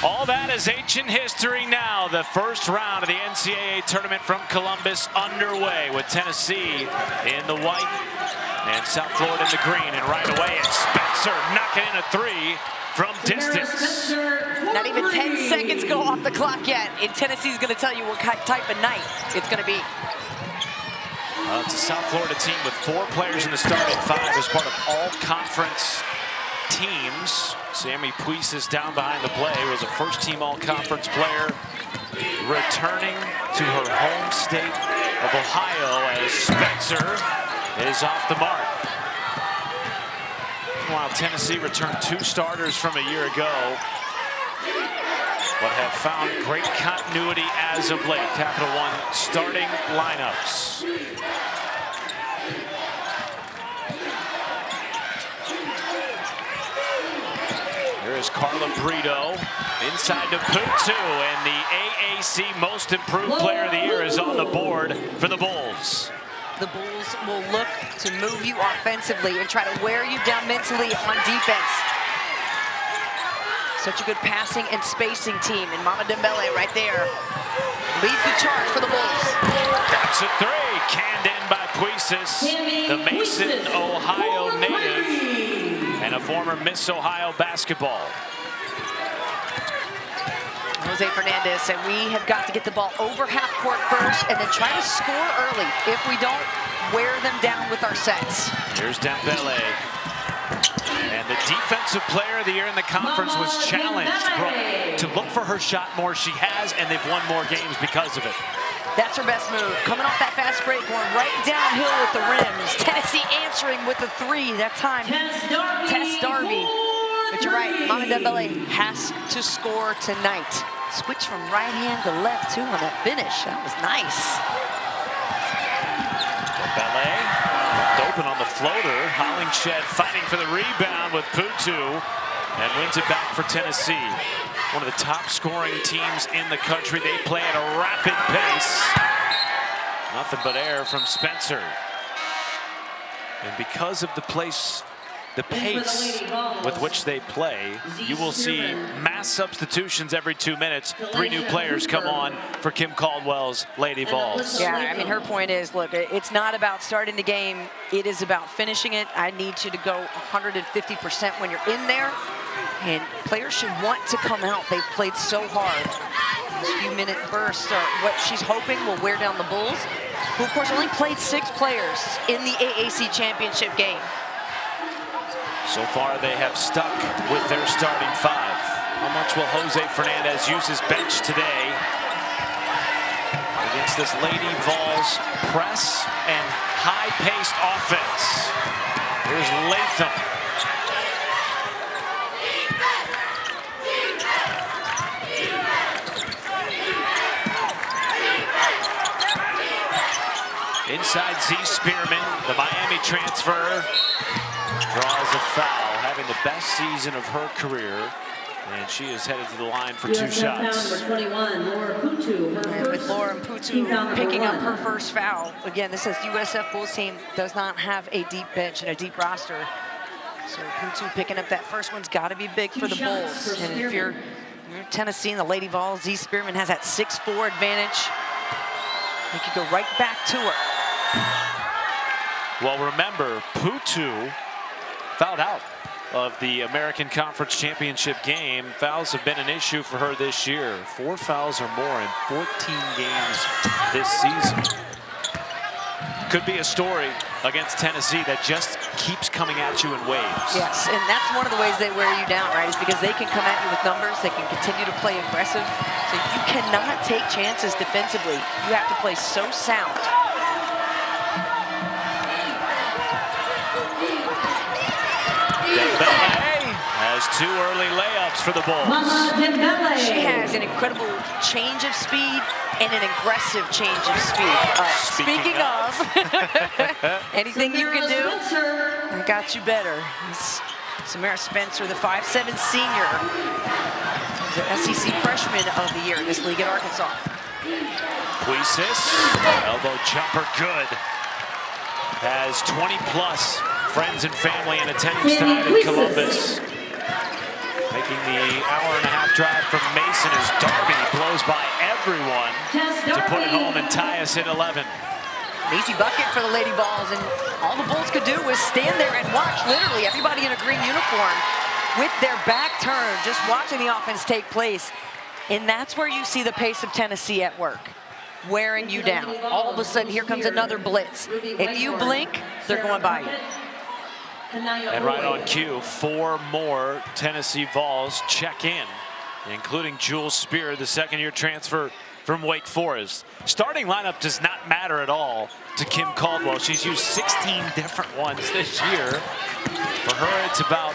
All that is ancient history now. The first round of the NCAA tournament from Columbus underway with Tennessee in the white and South Florida in the green. And right away it's Spencer knocking in a three from distance. Not even 10 seconds go off the clock yet. And Tennessee's going to tell you what type of night it's going to be. It's a South Florida team with 4 players in the starting 5 as part of all conference teams. Sammy Puisis down behind the play was a first-team all-conference player, returning to her home state of Ohio as Spencer is off the mark. While Tennessee returned 2 starters from a year ago, but have found great continuity as of late. Capital One starting lineups. Here's Carla Brito inside to Putu, and the AAC Most Improved Player of the Year is on the board for the Bulls. The Bulls will look to move you offensively and try to wear you down mentally on defense. Such a good passing and spacing team, and Mama Dembele right there leads the charge for the Bulls. That's a 3, canned in by Puisis, the Mason, Ohio native, and a former Miss Ohio basketball. Jose Fernandez said we have got to get the ball over half court first and then try to score early. If we don't, wear them down with our sets. Here's Dembele. And the defensive player of the year in the conference was challenged to look for her shot more. She has, and they've won more games because of it. That's her best move. Coming off that fast break, going right downhill with the rims. Tennessee answering with a 3 that time. Tess Darby. But you're right, Mama Dembele has to score tonight. Switch from right hand to left, too, on that finish. That was nice. Dembele left open on the floater. Hollingshed fighting for the rebound with Putu and wins it back for Tennessee. One of the top scoring teams in the country. They play at a rapid pace. Nothing but air from Spencer. And because of the pace with which they play, you will see mass substitutions every 2 minutes. 3 new players come on for Kim Caldwell's Lady Vols. Yeah, I mean, her point is, look, it's not about starting the game. It is about finishing it. I need you to go 150% when you're in there. And players should want to come out. They've played so hard. These few-minute bursts are what she's hoping will wear down the Bulls, who, of course, only played 6 players in the AAC championship game. So far, they have stuck with their starting 5. How much will Jose Fernandez use his bench today against this Lady Vols press and high-paced offense? Here's Latham. Inside Z Spearman, the Miami transfer, draws a foul, having the best season of her career, and she is headed to the line for 2 shots. Number 21, Laura Putu. And with Laura Putu picking up her first foul. Again, this is USF Bulls team does not have a deep bench and a deep roster. So Putu picking up that first one's got to be big for the Bulls. And if you're Tennessee and the Lady Vols, Z Spearman has that 6'4" advantage. You could go right back to her. Well, remember, Putu fouled out of the American Conference Championship game. Fouls have been an issue for her this year. 4 fouls or more in 14 games this season. Could be a story against Tennessee that just keeps coming at you in waves. Yes, and that's one of the ways they wear you down, right? Is because they can come at you with numbers. They can continue to play aggressive. So you cannot take chances defensively. You have to play so sound. Dembele has 2 early layups for the Bulls. She has an incredible change of speed and an aggressive change of speed. Speaking of, anything you can do, I got you better. Samara Spencer, the 5'7" senior, the SEC freshman of the year in this league at Arkansas. Puisis, elbow jumper, good. Has 20+ friends and family in attendance tonight in Columbus. They Making the hour-and-a-half drive from Mason as Darby blows by everyone to put it home and tie us at 11. Easy bucket for the Lady Balls, and all the Bulls could do was stand there and watch literally everybody in a green uniform with their back turned, just watching the offense take place. And that's where you see the pace of Tennessee at work, wearing you down. All of a sudden, here comes another blitz. If you blink, they're going by you. And right on cue, 4 more Tennessee Vols check in, including Jules Spear, the second-year transfer from Wake Forest. Starting lineup does not matter at all to Kim Caldwell. She's used 16 different ones this year. For her, it's about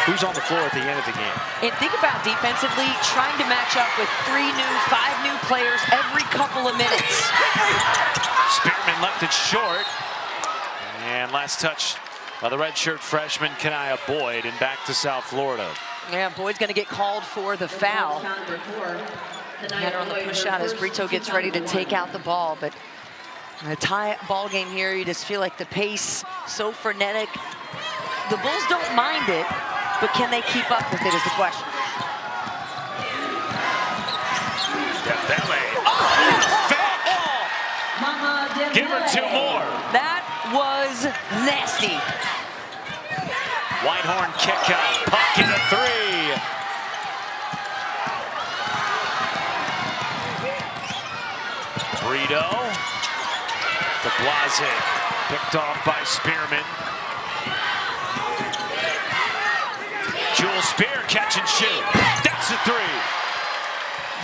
who's on the floor at the end of the game. And think about defensively, trying to match up with 3 new, 5 new players every couple of minutes. Spearman left it short. And last touch by the redshirt freshman, Kenia Boyd, and back to South Florida. Yeah, Boyd's going to get called for the foul. Had her on the push shot as Brito gets ready to take out the ball, but a tie ball game here, you just feel like the pace so frenetic. The Bulls don't mind it, but can they keep up with it is the question. Dembele. Oh, give her 2 more. That was nasty. Whitehorn kick out, pocket a 3. Brito to Blazek, picked off by Spearman. Jules Spear, catch and shoot. That's a 3.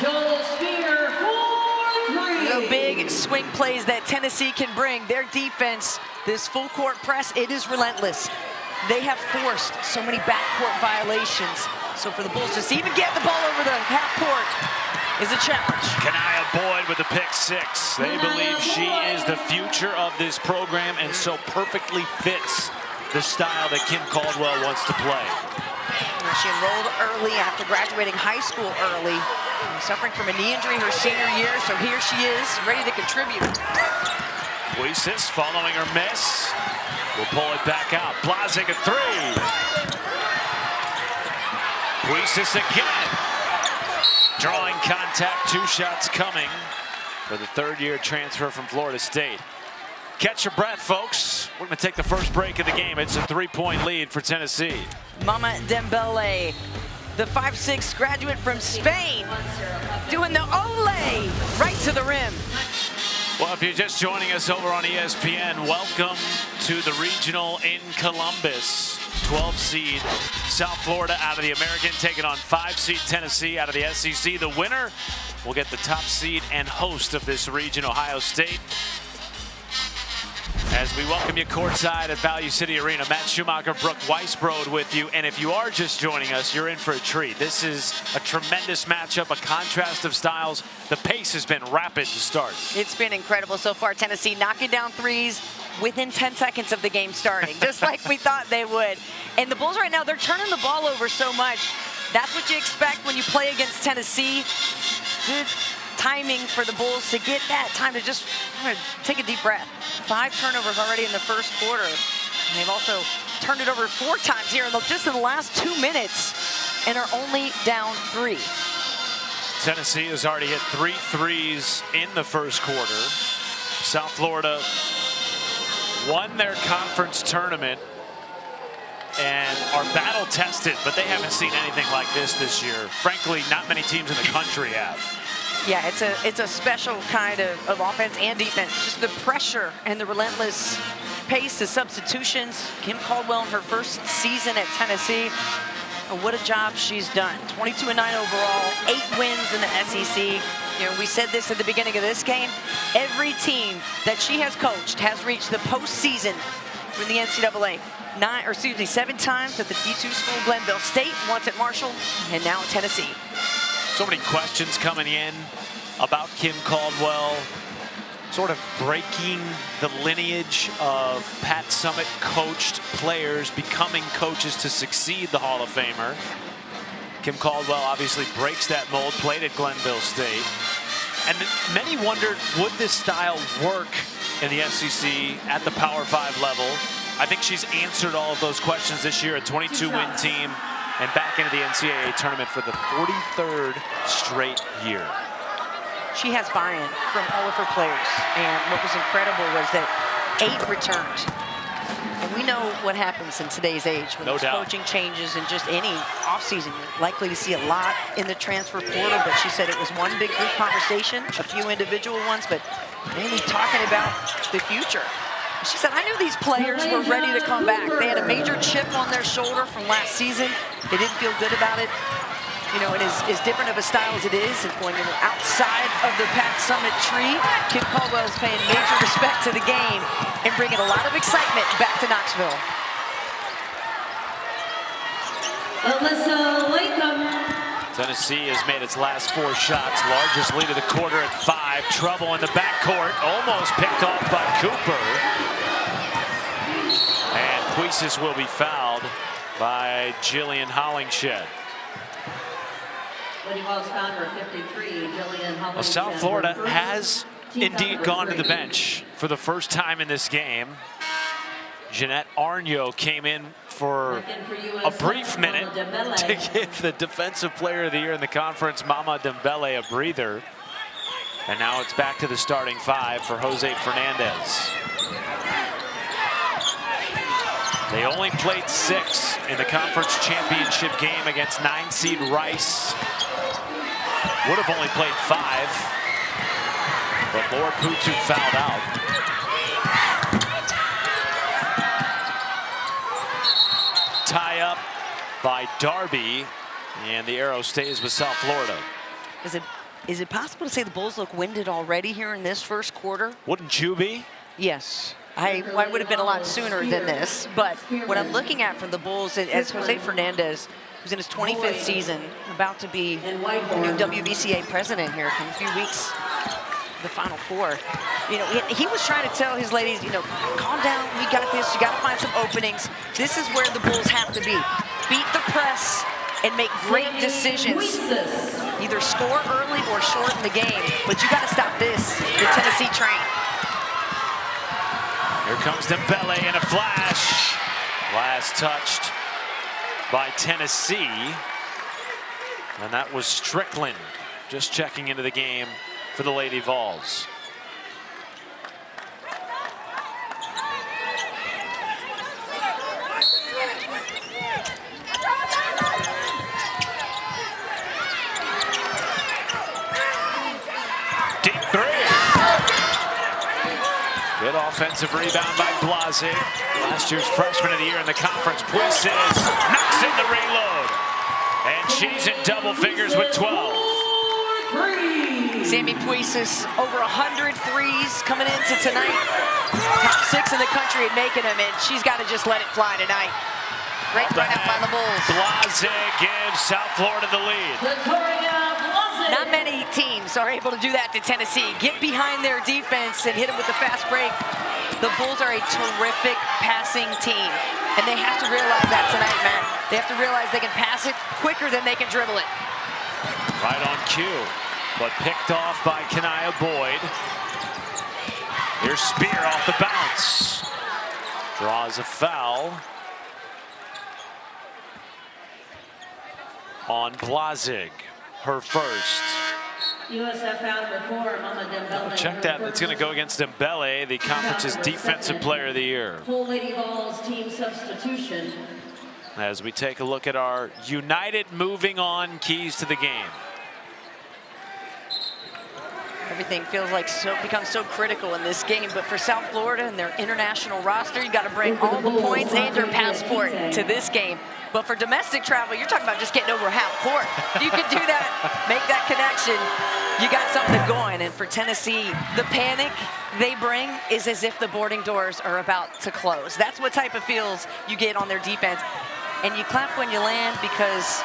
Joel Spear for 3. The big swing plays that Tennessee can bring. Their defense, this full court press, it is relentless. They have forced so many backcourt violations. So for the Bulls to even get the ball over the half court is a challenge. Kenia Boyd with the pick 6. They believe she is the future of this program and so perfectly fits the style that Kim Caldwell wants to play. She enrolled early after graduating high school early, suffering from a knee injury her senior year, so here she is, ready to contribute. Puisis following her miss. Will pull it back out. Blazek a 3. Puisis again. Drawing contact, 2 shots coming for the 3rd-year transfer from Florida State. Catch your breath, folks. We're going to take the first break of the game. It's a 3-point lead for Tennessee. Mama Dembele, the 5'6" graduate from Spain, doing the ole right to the rim. Well, if you're just joining us over on ESPN, welcome to the regional in Columbus. 12 seed South Florida out of the American, taking on 5 seed Tennessee out of the SEC. The winner will get the top seed and host of this region, Ohio State. As we welcome you courtside at Value City Arena, Matt Schumacher, Brooke Weisbrod with you. And if you are just joining us, you're in for a treat. This is a tremendous matchup, a contrast of styles. The pace has been rapid to start. It's been incredible so far. Tennessee knocking down threes within 10 seconds of the game starting, just like we thought they would. And the Bulls right now, they're turning the ball over so much. That's what you expect when you play against Tennessee. Good timing for the Bulls to get that time to just take a deep breath. 5 turnovers already in the first quarter. And they've also turned it over 4 times here just in the last 2 minutes and are only down 3. Tennessee has already hit 3 threes in the first quarter. South Florida won their conference tournament and are battle tested, but they haven't seen anything like this year. Frankly, not many teams in the country have. Yeah, it's a special kind of offense and defense. Just the pressure and the relentless pace, the substitutions. Kim Caldwell in her first season at Tennessee. Oh, what a job she's done. 22-9 overall, 8 wins in the SEC. You know, we said this at the beginning of this game. Every team that she has coached has reached the postseason for the NCAA. 7 times at the D2 school, Glenville State, once at Marshall, and now at Tennessee. So many questions coming in about Kim Caldwell, sort of breaking the lineage of Pat Summitt coached players becoming coaches to succeed the Hall of Famer. Kim Caldwell obviously breaks that mold, played at Glenville State. And many wondered, would this style work in the SEC at the Power 5 level? I think she's answered all of those questions this year. A 22-win team and back into the NCAA tournament for the 43rd straight year. She has buy-in from all of her players, and what was incredible was that 8 returned. And we know what happens in today's age when there's coaching changes and just any offseason. You're likely to see a lot in the transfer portal, but she said it was one big group conversation, a few individual ones, but mainly talking about the future. She said, I knew these players were ready to come back. They had a major chip on their shoulder from last season. They didn't feel good about it. You know, and as different of a style as it is, and going outside of the Pac Summit tree, Kim Caldwell's paying major respect to the game and bringing a lot of excitement back to Knoxville. Alyssa Latham. Tennessee has made its last 4 shots. Largest lead of the quarter at 5. Trouble in the backcourt. Almost picked off by Cooper. And Puisis will be fouled by Jillian Hollingshed. Well, South Florida has indeed gone to the bench for the first time in this game. Jeanette Arnyo came in for a brief minute to give the Defensive Player of the Year in the conference, Mama Dembele, a breather. And now it's back to the starting 5 for Jose Fernandez. They only played 6 in the conference championship game against 9-seed Rice. Would have only played 5, but Laura Putu fouled out. Tie up by Darby, and the arrow stays with South Florida. Is it possible to say the Bulls look winded already here in this first quarter? Wouldn't you be? Yes. I would have been a lot sooner than this, but what I'm looking at from the Bulls, as Jose Fernandez, who's in his 25th season, about to be the new WBCA president here in a few weeks, the Final Four. You know, he was trying to tell his ladies, you know, calm down, we got this, you got to find some openings. This is where the Bulls have to be. Beat the press and make great decisions. Either score early or shorten the game, but you got to stop this, the Tennessee train. Here comes Dembele in a flash. Last touched by Tennessee. And that was Strickland just checking into the game for the Lady Vols. Deep 3. Good offensive rebound by Blase. Last year's freshman of the year in the conference. Puisis knocks in the reload. And she's in double figures with 12. Sammy Puisis, over 100 threes coming into tonight. Top 6 in the country at making them, and she's got to just let it fly tonight. Great run up by the Bulls. Blase gives South Florida the lead. Not many teams are able to do that to Tennessee. Get behind their defense and hit them with a fast break. The Bulls are a terrific passing team, and they have to realize that tonight, man. They have to realize they can pass it quicker than they can dribble it. Right on cue, but picked off by Kenaya Boyd. Here's Spear off the bounce. Draws a foul on Blazig, her first. USF foul number 4, Mama Dembele. Check that, it's going to go against Dembele, the conference's Defensive Player of the Year. Full Lady Vols team substitution. As we take a look at our United moving on keys to the game. Everything feels like becomes so critical in this game, but for South Florida and their international roster, you got to bring all the points and your passport to this game. But for domestic travel, you're talking about just getting over half court. You can do that, make that connection. You got something going. And for Tennessee, the panic they bring is as if the boarding doors are about to close. That's what type of feels you get on their defense. And you clap when you land because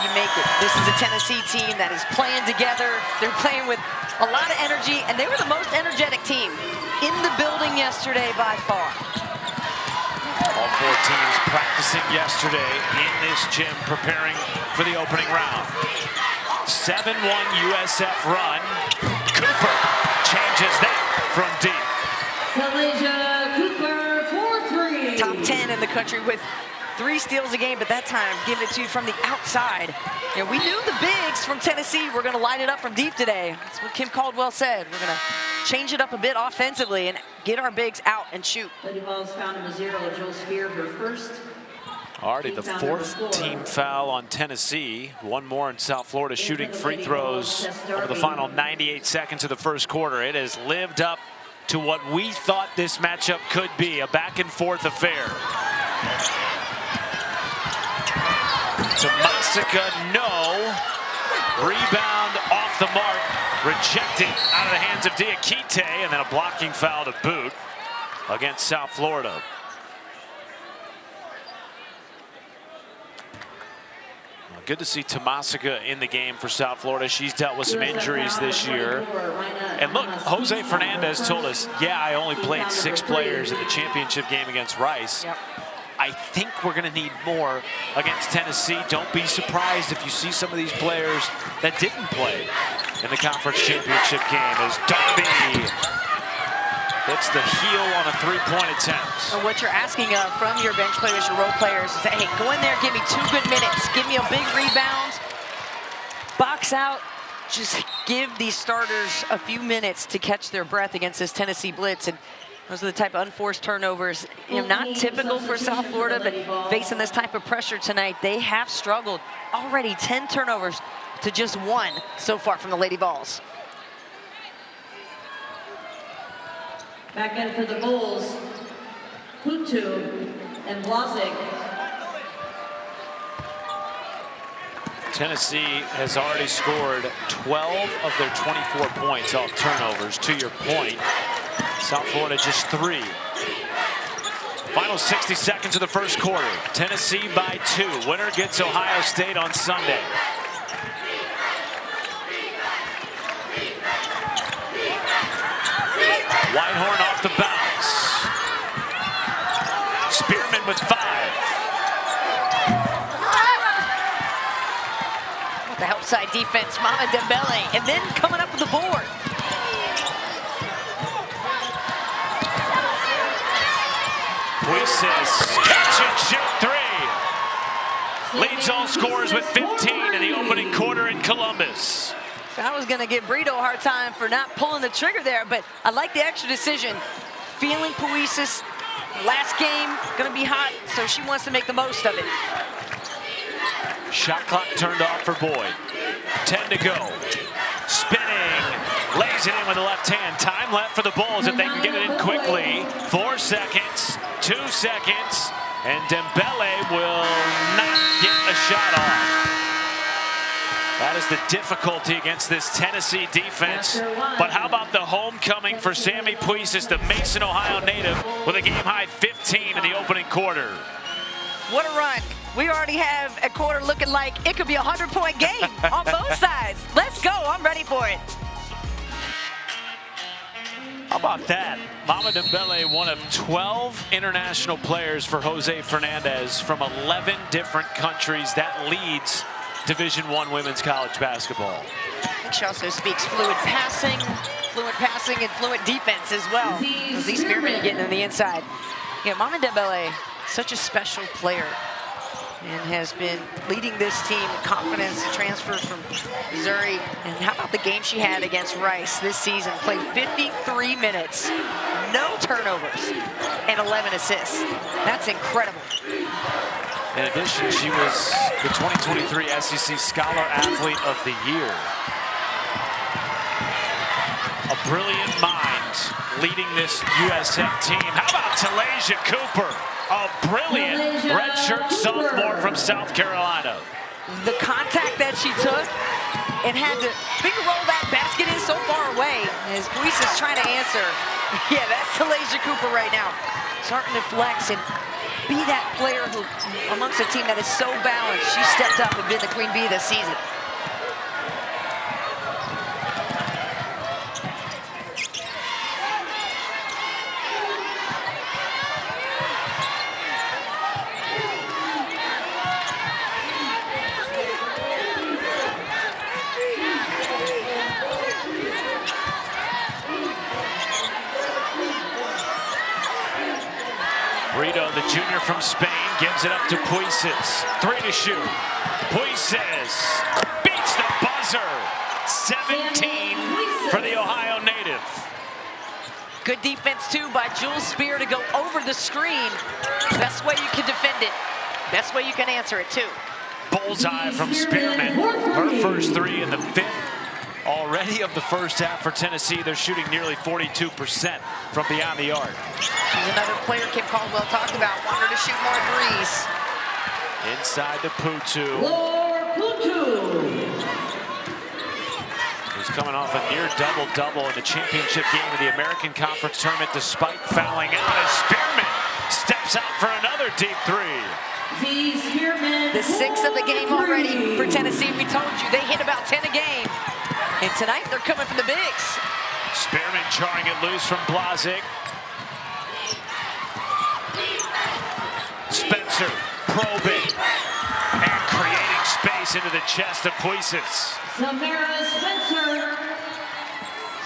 you make it. This is a Tennessee team that is playing together. They're playing with a lot of energy, and they were the most energetic team in the building yesterday by far. All 4 teams practicing yesterday in this gym, preparing for the opening round. 7-1 USF run. Cooper changes that from deep. Kalijah Cooper, 4 3. Top 10 in the country with 3 steals a game, but that time give it to you from the outside. You know, we knew the bigs from Tennessee were going to line it up from deep today. That's what Kim Caldwell said. We're going to change it up a bit offensively and get our bigs out and shoot. Lady Vols found him a 0. Joe Spear, her first. Already the 4th team foul on Tennessee. 1 more in South Florida shooting free throws over the final 98 seconds of the first quarter. It has lived up to what we thought this matchup could be, a back and forth affair. Tomasica, no. Rebound off the mark, rejected out of the hands of Diakite, and then a blocking foul to boot against South Florida. Good to see Tomasica in the game for South Florida. She's dealt with some injuries this year. And look, Jose Fernandez told us, yeah, I only played 6 players in the championship game against Rice. Yep. I think we're going to need more against Tennessee. Don't be surprised if you see some of these players that didn't play in the conference championship game, as Darby hits the heel on a 3-point attempt. So what you're asking of from your bench players, your role players, is that, hey, go in there, give me 2 good minutes, give me a big rebound, box out, just give these starters a few minutes to catch their breath against this Tennessee blitz. And those are the type of unforced turnovers, you know, not typical for South Florida, but facing this type of pressure tonight, they have struggled. Already 10 turnovers to just 1 so far from the Lady Vols. Back in for the Bulls, Putu and Blazek. Tennessee has already scored 12 of their 24 points off turnovers. To your point, South Florida just 3. Final 60 seconds of the first quarter. Tennessee by 2. Winner gets Ohio State on Sunday. Whitehorn off the bounce. Spearman with 5. The help side defense, Mama Dembele, and then coming up with the board. Puises, catch and shoot 3. Leads all scorers with 15 in the opening quarter in Columbus. I was going to give Brito a hard time for not pulling the trigger there, but I like the extra decision. Feeling Puises, last game, going to be hot, so she wants to make the most of it. Shot clock turned off for Boyd. 10 to go. Spinning, lays it in with the left hand. Time left for the Bulls if they can get it in quickly. 4 seconds, 2 seconds, and Dembele will not get a shot off. That is the difficulty against this Tennessee defense. But how about the homecoming for Sammy Puises, the Mason, Ohio native, with a game-high 15 in the opening quarter. What a run. We already have a quarter looking like it could be a 100-point game on both sides. Let's go. I'm ready for it. How about that? Mama Dembele, one of 12 international players for Jose Fernandez from 11 different countries. That leads Division I women's college basketball. I think she also speaks fluent passing and fluent defense as well. Z Spearman getting on the inside. Yeah, Mama Dembele, such a special player, and has been leading this team with confidence. Transfer from Missouri. And how about the game she had against Rice this season? Played 53 minutes, no turnovers, and 11 assists. That's incredible. In addition, she was the 2023 SEC Scholar Athlete of the Year. A brilliant mind leading this USF team. How about Talasia Cooper? A brilliant redshirt sophomore from South Carolina. The contact that she took and had to finger roll that basket in so far away as Puises trying to answer. Yeah, that's Talasia Cooper right now. Starting to flex and be that player who, amongst a team that is so balanced, she stepped up and been the queen bee this season. Brito, the junior from Spain, gives it up to Puises. 3 to shoot. Puises beats the buzzer. 17 for the Ohio native. Good defense, too, by Jules Spear to go over the screen. Best way you can defend it. Best way you can answer it, too. Bullseye from Spearman. Her first 3 in the 5th already of the first half for Tennessee. They're shooting nearly 42% from beyond the arc. She's another player Kim Caldwell talked about. Want her to shoot more threes. Inside to Putu. Who's coming off a near double-double in the championship game of the American Conference Tournament despite fouling out as Spearman steps out for another deep 3. The 6th of the game already for Tennessee. We told you they hit about 10 a game. And tonight they're coming from the bigs. Spearman jarring it loose from Blazic. Spencer probing and creating space into the chest of Puises. Samara Spencer.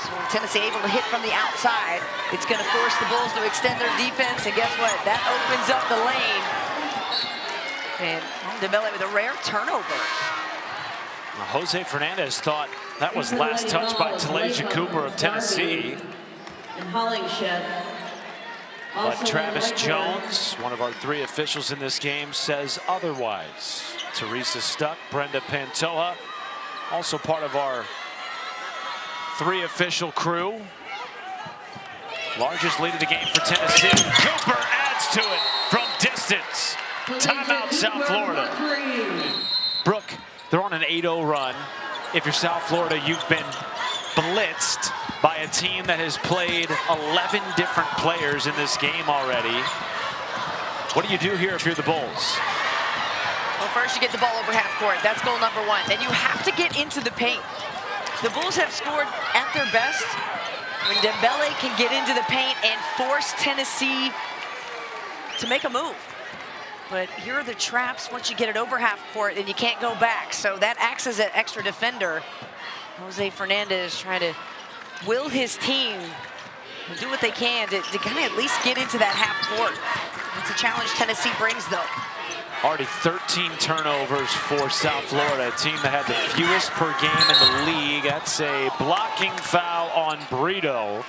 So Tennessee able to hit from the outside. It's going to force the Bulls to extend their defense. And guess what? That opens up the lane. And DeBelle with a rare turnover. Jose Fernandez thought that was last touch by Talasia Cooper of Tennessee. And Hollingshed. But Travis Jones, one of our 3 officials in this game, says otherwise. Teresa Stuck, Brenda Pantoja, also part of our 3 official crew. Largest lead of the game for Tennessee. Cooper adds to it from distance. Timeout, South Florida. Brooke, they're on an 8-0 run. If you're South Florida, you've been blitzed by a team that has played 11 different players in this game already. What do you do here if you're the Bulls? Well, first you get the ball over half court. That's goal number 1. Then you have to get into the paint. The Bulls have scored at their best when Dembele can get into the paint and force Tennessee to make a move. But here are the traps. Once you get it over half court, then you can't go back. So that acts as an extra defender. Jose Fernandez trying to will his team do what they can to kind of at least get into that half court. It's a challenge Tennessee brings, though. Already 13 turnovers for South Florida, a team that had the fewest per game in the league. That's a blocking foul on Brito.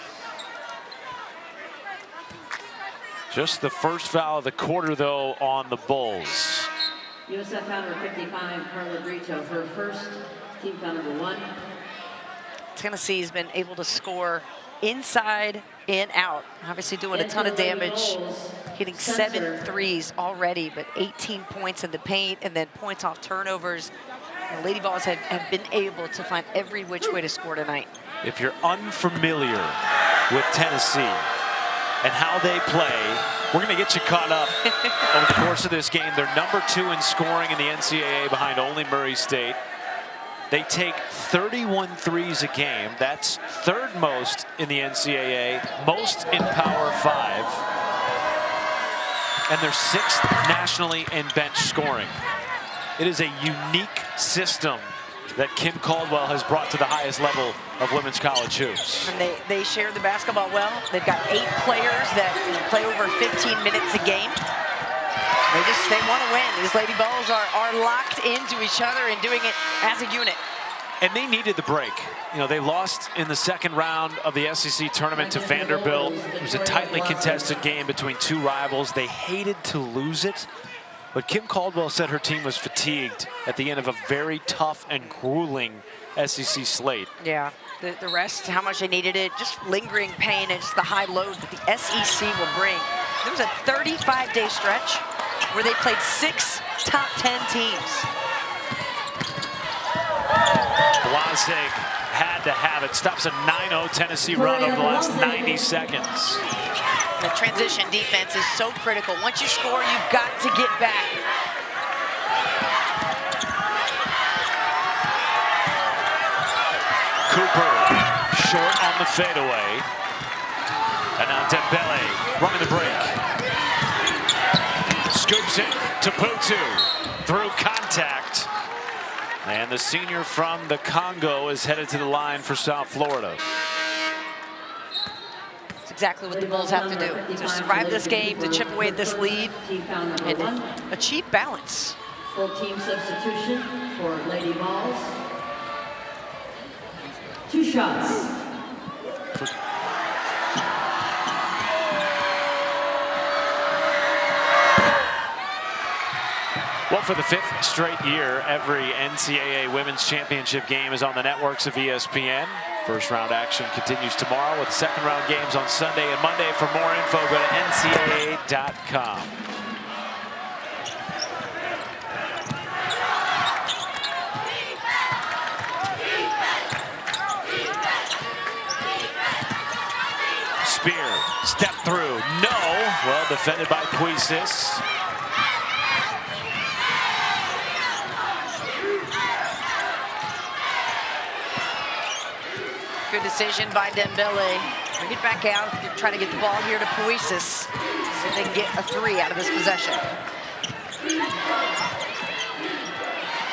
Just the first foul of the quarter, though, on the Bulls. USF foul number 55, Carla Brito, her first, team foul number 1. Tennessee's been able to score inside and out. Obviously doing a ton of damage, hitting 7 threes already, but 18 points in the paint and then points off turnovers. The Lady Vols have been able to find every which way to score tonight. If you're unfamiliar with Tennessee and how they play, we're going to get you caught up over the course of this game. They're number 2 in scoring in the NCAA behind only Murray State. They take 31 threes a game. That's 3rd most in the NCAA, most in Power 5. And they're 6th nationally in bench scoring. It is a unique system that Kim Caldwell has brought to the highest level of women's college hoops. And they share the basketball well. They've got 8 players that play over 15 minutes a game. They want to win. These Lady Vols are locked into each other and doing it as a unit. And they needed the break. You know, they lost in the 2nd round of the SEC tournament to Vanderbilt. It was a tightly contested game between 2 rivals. They hated to lose it. But Kim Caldwell said her team was fatigued at the end of a very tough and grueling SEC slate. Yeah, the rest, how much they needed it, just lingering pain and just the high load that the SEC will bring. There was a 35-day stretch where they played 6 top 10 teams. Blazic had to have it. Stops a 9-0 Tennessee run over the last 90 seconds. The transition defense is so critical. Once you score, you've got to get back. Cooper short on the fadeaway. And now Dembele running the break. Scoops it to Putu through contact. And the senior from the Congo is headed to the line for South Florida. exactly what the Bulls have to do to survive this game, to chip away at this lead, and achieve balance. Full team substitution for Lady Vols. 2 shots. Well, for the 5th straight year, every NCAA Women's Championship game is on the networks of ESPN. First round action continues tomorrow with second round games on Sunday and Monday. For more info, go to ncaa.com. Spear, step through, no. Well defended by Puisis. Good decision by Dembele. Bring it back out. Try to get the ball here to Puisis so they can get a 3 out of this possession.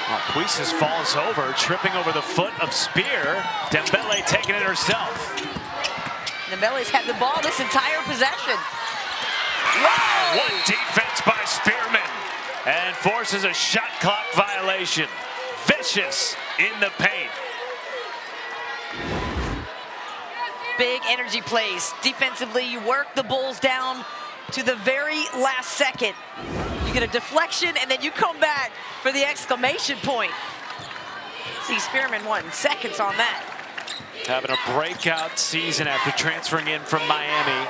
Well, Puisis falls over, tripping over the foot of Spear. Dembele taking it herself. Dembele's had the ball this entire possession. Wow, what defense by Spearman, and forces a shot clock violation. Vicious in the paint. Big energy plays. Defensively, you work the Bulls down to the very last second. You get a deflection, and then you come back for the exclamation point. See, Spearman won seconds on that. Having a breakout season after transferring in from Miami.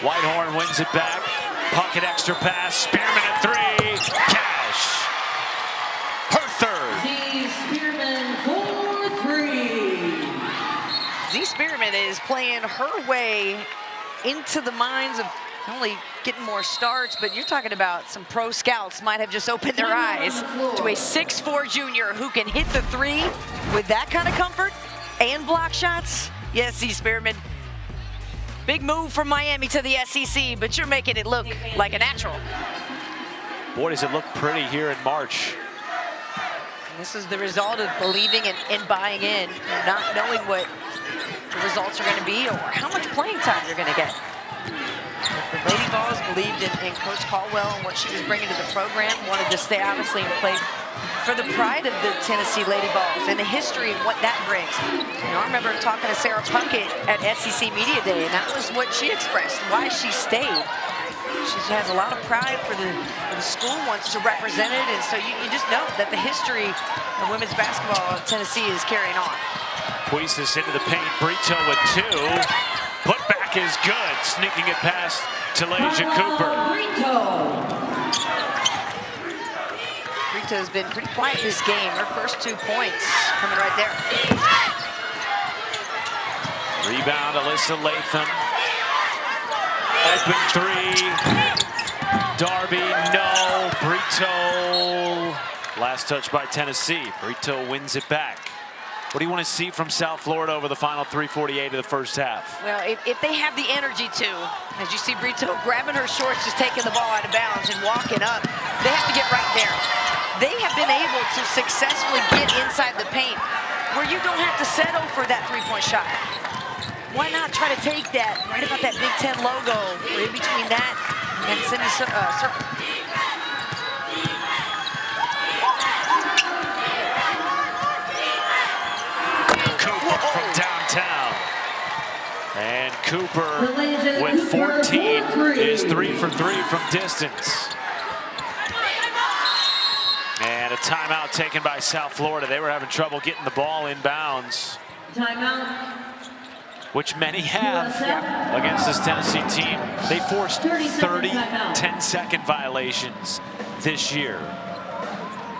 Whitehorn wins it back. Pocket extra pass. Spearman at 3. Cash. Her 3rd. Spearman for 3. Z Spearman is playing her way into the minds of not only getting more starts, but you're talking about some pro scouts might have just opened their eyes to a 6'4" junior who can hit the 3 with that kind of comfort and block shots. Yes, Z Spearman. Big move from Miami to the SEC, but you're making it look like a natural. Boy, does it look pretty here in March. And this is the result of believing and buying in, not knowing what the results are going to be or how much playing time you're going to get. The Lady Vols believed in Coach Caldwell and what she was bringing to the program, wanted to stay obviously and play for the pride of the Tennessee Lady Vols and the history and what that brings. You know, I remember talking to Sarah Puckett at SEC Media Day, and that was what she expressed, why she stayed. She has a lot of pride for the school, wants to represent it, and so you just know that the history of women's basketball of Tennessee is carrying on. Puisis into the paint, Brito with 2. Putback is good, sneaking it past Talasia Cooper. Brito's been pretty quiet this game. Her first 2 points coming right there. Rebound, Alyssa Latham. Open 3. Darby, no. Brito. Last touch by Tennessee. Brito wins it back. What do you want to see from South Florida over the final 3:48 of the first half? Well, if they have the energy to, as you see Brito grabbing her shorts, just taking the ball out of bounds and walking up, they have to get right there. They have been able to successfully get inside the paint where you don't have to settle for that 3-point shot. Why not try to take that right about that Big Ten logo, or in between that and semicircle? Cooper from downtown. And Cooper with 14 is 3 for 3 from distance. And a timeout taken by South Florida. They were having trouble getting the ball inbounds. Timeout. Which many have against this Tennessee team. They forced 30 10-second violations this year.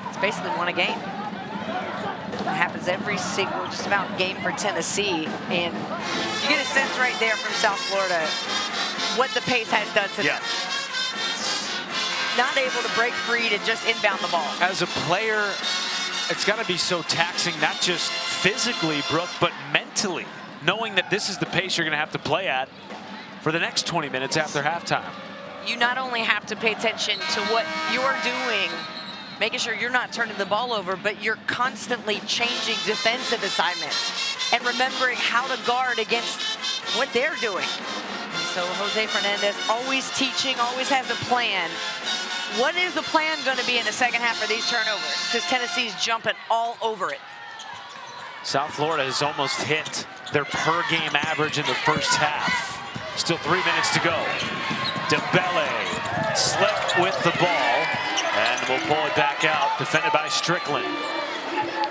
It's basically won a game. It happens every single just about game for Tennessee, and you get a sense right there from South Florida what the pace has done to them. Not able to break free to just inbound the ball. As a player, it's got to be so taxing, not just physically, Brooke, but mentally, knowing that this is the pace you're going to have to play at for the next 20 minutes after halftime. You not only have to pay attention to what you're doing making sure you're not turning the ball over, but you're constantly changing defensive assignments and remembering how to guard against what they're doing. So Jose Fernandez always teaching, always has a plan. What is the plan going to be in the second half for these turnovers? Because Tennessee's jumping all over it. South Florida has almost hit their per game average in the first half. Still 3 minutes to go. Dembele slick with the ball, and we'll pull it back out, defended by Strickland.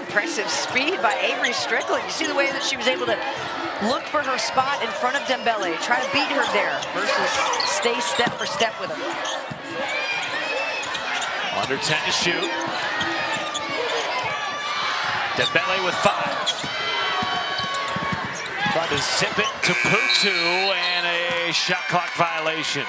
Impressive speed by Avery Strickland. You see the way that she was able to look for her spot in front of Dembele, try to beat her there versus stay step for step with her. Under 10 to shoot. Dembele with 5. Tried to zip it to Putu, and a shot clock violation.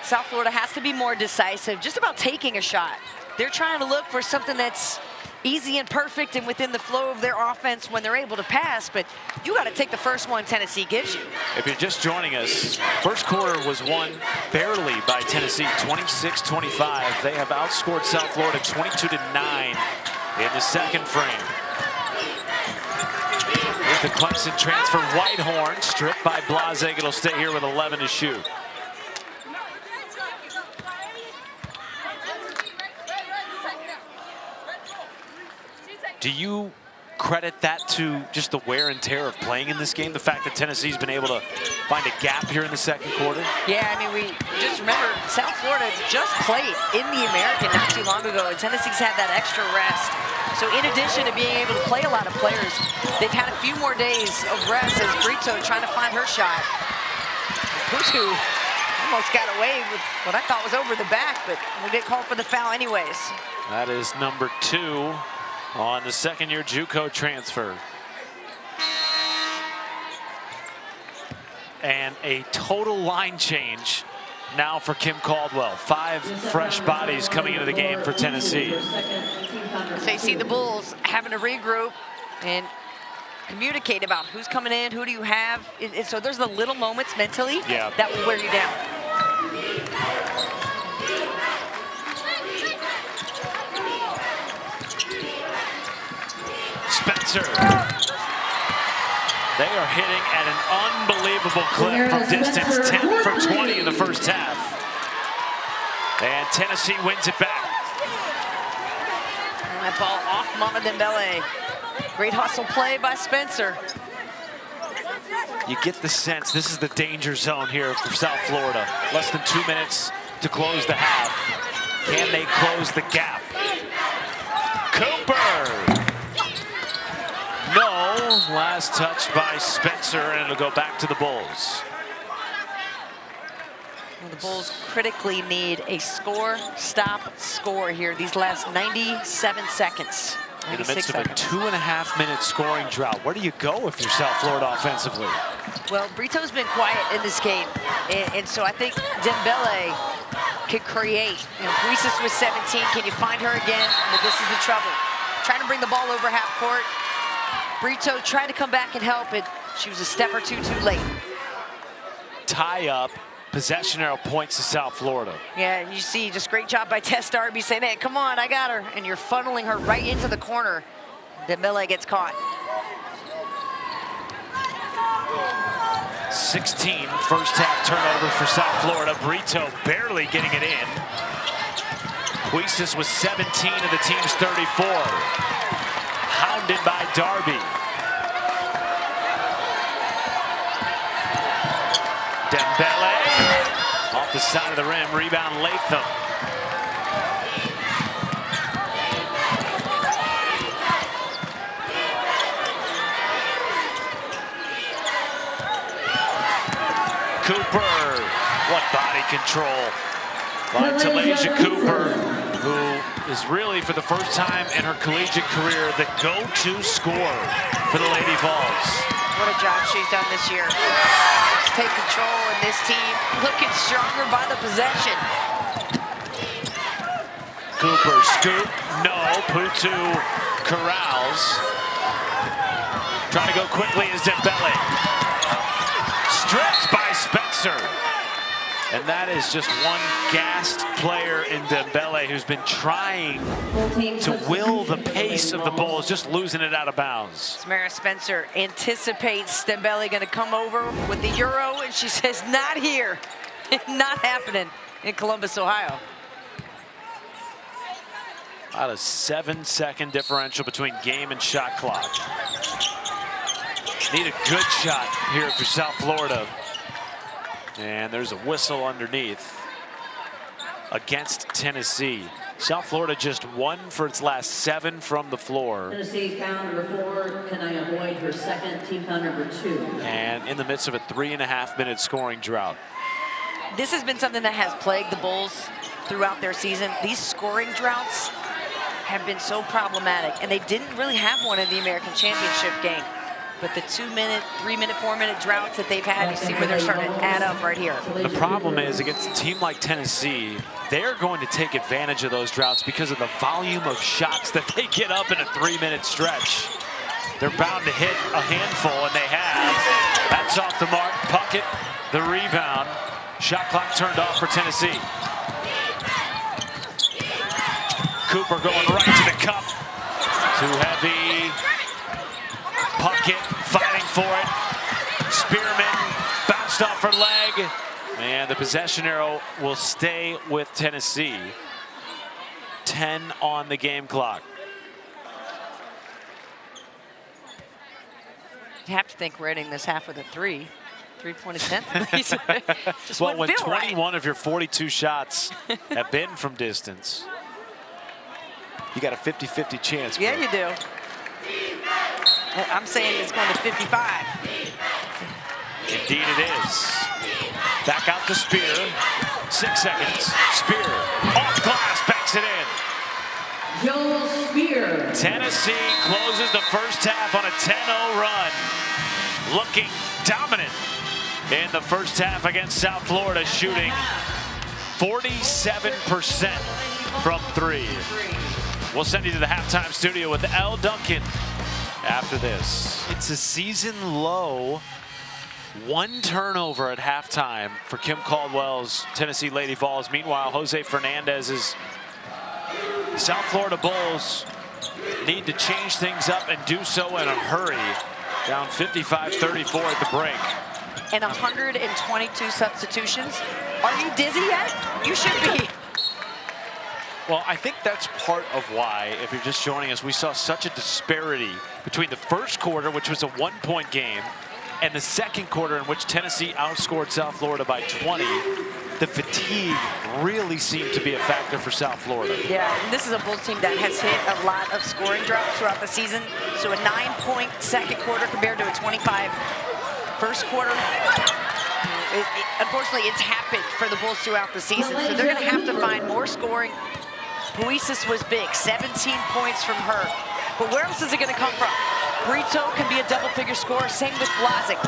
South Florida has to be more decisive, just about taking a shot. They're trying to look for something that's easy and perfect and within the flow of their offense when they're able to pass, but you got to take the first one Tennessee gives you. If you're just joining us, first quarter was won barely by Tennessee, 26-25. They have outscored South Florida 22-9 in the second frame. Here's the Clemson transfer, Whitehorn, stripped by Blazek. It'll stay here with 11 to shoot. Do you credit that to just the wear and tear of playing in this game? The fact that Tennessee's been able to find a gap here in the second quarter? Yeah, I mean, we just remember South Florida just played in the American not too long ago, and Tennessee's had that extra rest. So in addition to being able to play a lot of players, they've had a few more days of rest as Brito trying to find her shot. Putu almost got away with what I thought was over the back, but we'll get called for the foul anyways. That is number 2 on the second-year JUCO transfer. And a total line change now for Kim Caldwell. 5 fresh bodies coming into the game for Tennessee. So you see the Bulls having to regroup and communicate about who's coming in, who do you have. So there's the little moments mentally that will wear you down. Spencer. They are hitting at an unbelievable clip from distance, 10 for 20 in the first half. And Tennessee wins it back. And that ball off Mama Dembele. Great hustle play by Spencer. You get the sense this is the danger zone here for South Florida. Less than 2 minutes to close the half. Can they close the gap? Cooper. No, last touch by Spencer, and it'll go back to the Bulls. Well, the Bulls critically need a score, stop, score here these last 97 seconds. In the midst of a 2.5-minute scoring drought, where do you go if you're South Florida offensively? Well, Brito's been quiet in this game, and so I think Dembele can create. You know, Puisis was 17. Can you find her again? But this is the trouble. Trying to bring the ball over half court. Brito tried to come back and help it. She was a step or two too late. Tie up, possession arrow points to South Florida. Yeah, and you see just great job by Tess Darby saying, hey, come on, I got her. And you're funneling her right into the corner. Dembele gets caught. 16 first half turnover for South Florida. Brito barely getting it in. Puisis was 17 of the team's 34. Hounded by Darby. Dembele off the side of the rim, rebound Latham. Cooper, what body control by Talasia Cooper, who is really, for the first time in her collegiate career, the go-to scorer for the Lady Vols. What a job she's done this year. Let's take control in this team, looking stronger by the possession. Cooper, scoop, no, Putu corrals. Trying to go quickly is Dembele. Stripped by Spencer. And that is just one gassed player in Dembele who's been trying to will the pace of the Bulls, just losing it out of bounds. Samara Spencer anticipates Dembele going to come over with the Euro, and she says, not here. Not happening in Columbus, Ohio. About a 7-second differential between game and shot clock. Need a good shot here for South Florida. And there's a whistle underneath against Tennessee. South Florida just 1 for its last 7 from the floor. Tennessee foul number 4. Can I avoid her second? Team foul number 2. And in the midst of a 3.5-minute scoring drought. This has been something that has plagued the Bulls throughout their season. These scoring droughts have been so problematic, and they didn't really have one in the American Championship game. But the 2-minute, 3-minute, 4-minute droughts that they've had, you see where they're starting to add up right here. The problem is, against a team like Tennessee, they're going to take advantage of those droughts because of the volume of shots that they get up in a 3-minute stretch. They're bound to hit a handful, and they have. That's off the mark. Puckett, the rebound. Shot clock turned off for Tennessee. Cooper going right to the cup. Too heavy. Puckett fighting for it. Spearman bounced off her leg. And the possession arrow will stay with Tennessee. 10 on the game clock. You have to think we're ending this half with a 3-point attempt. Just well, when feel 21 right. of your 42 shots have been from distance, you got a 50-50 chance. Yeah, you do. I'm saying it's going to 55. Indeed it is. Back out to Spear. 6 seconds. Spear off glass, banks it in. Joel Spear. Tennessee closes the first half on a 10-0 run. Looking dominant in the first half against South Florida, shooting 47% from 3. We'll send you to the halftime studio with L. Duncan after this. It's a season low 1 turnover at halftime for Kim Caldwell's Tennessee Lady Vols. Meanwhile, Jose Fernandez's South Florida Bulls need to change things up and do so in a hurry. Down 55-34 at the break. And 122 substitutions. Are you dizzy yet? You should be. Well, I think that's part of why, if you're just joining us, we saw such a disparity between the first quarter, which was a 1-point game, and the second quarter in which Tennessee outscored South Florida by 20. The fatigue really seemed to be a factor for South Florida. Yeah, and this is a Bulls team that has hit a lot of scoring droughts throughout the season. So a 9-point second quarter compared to a 25 first quarter. Unfortunately, it's happened for the Bulls throughout the season. So they're going to have to find more scoring. Puisis was big, 17 points from her. But where else is it going to come from? Brito can be a double-figure scorer, same with Blazic.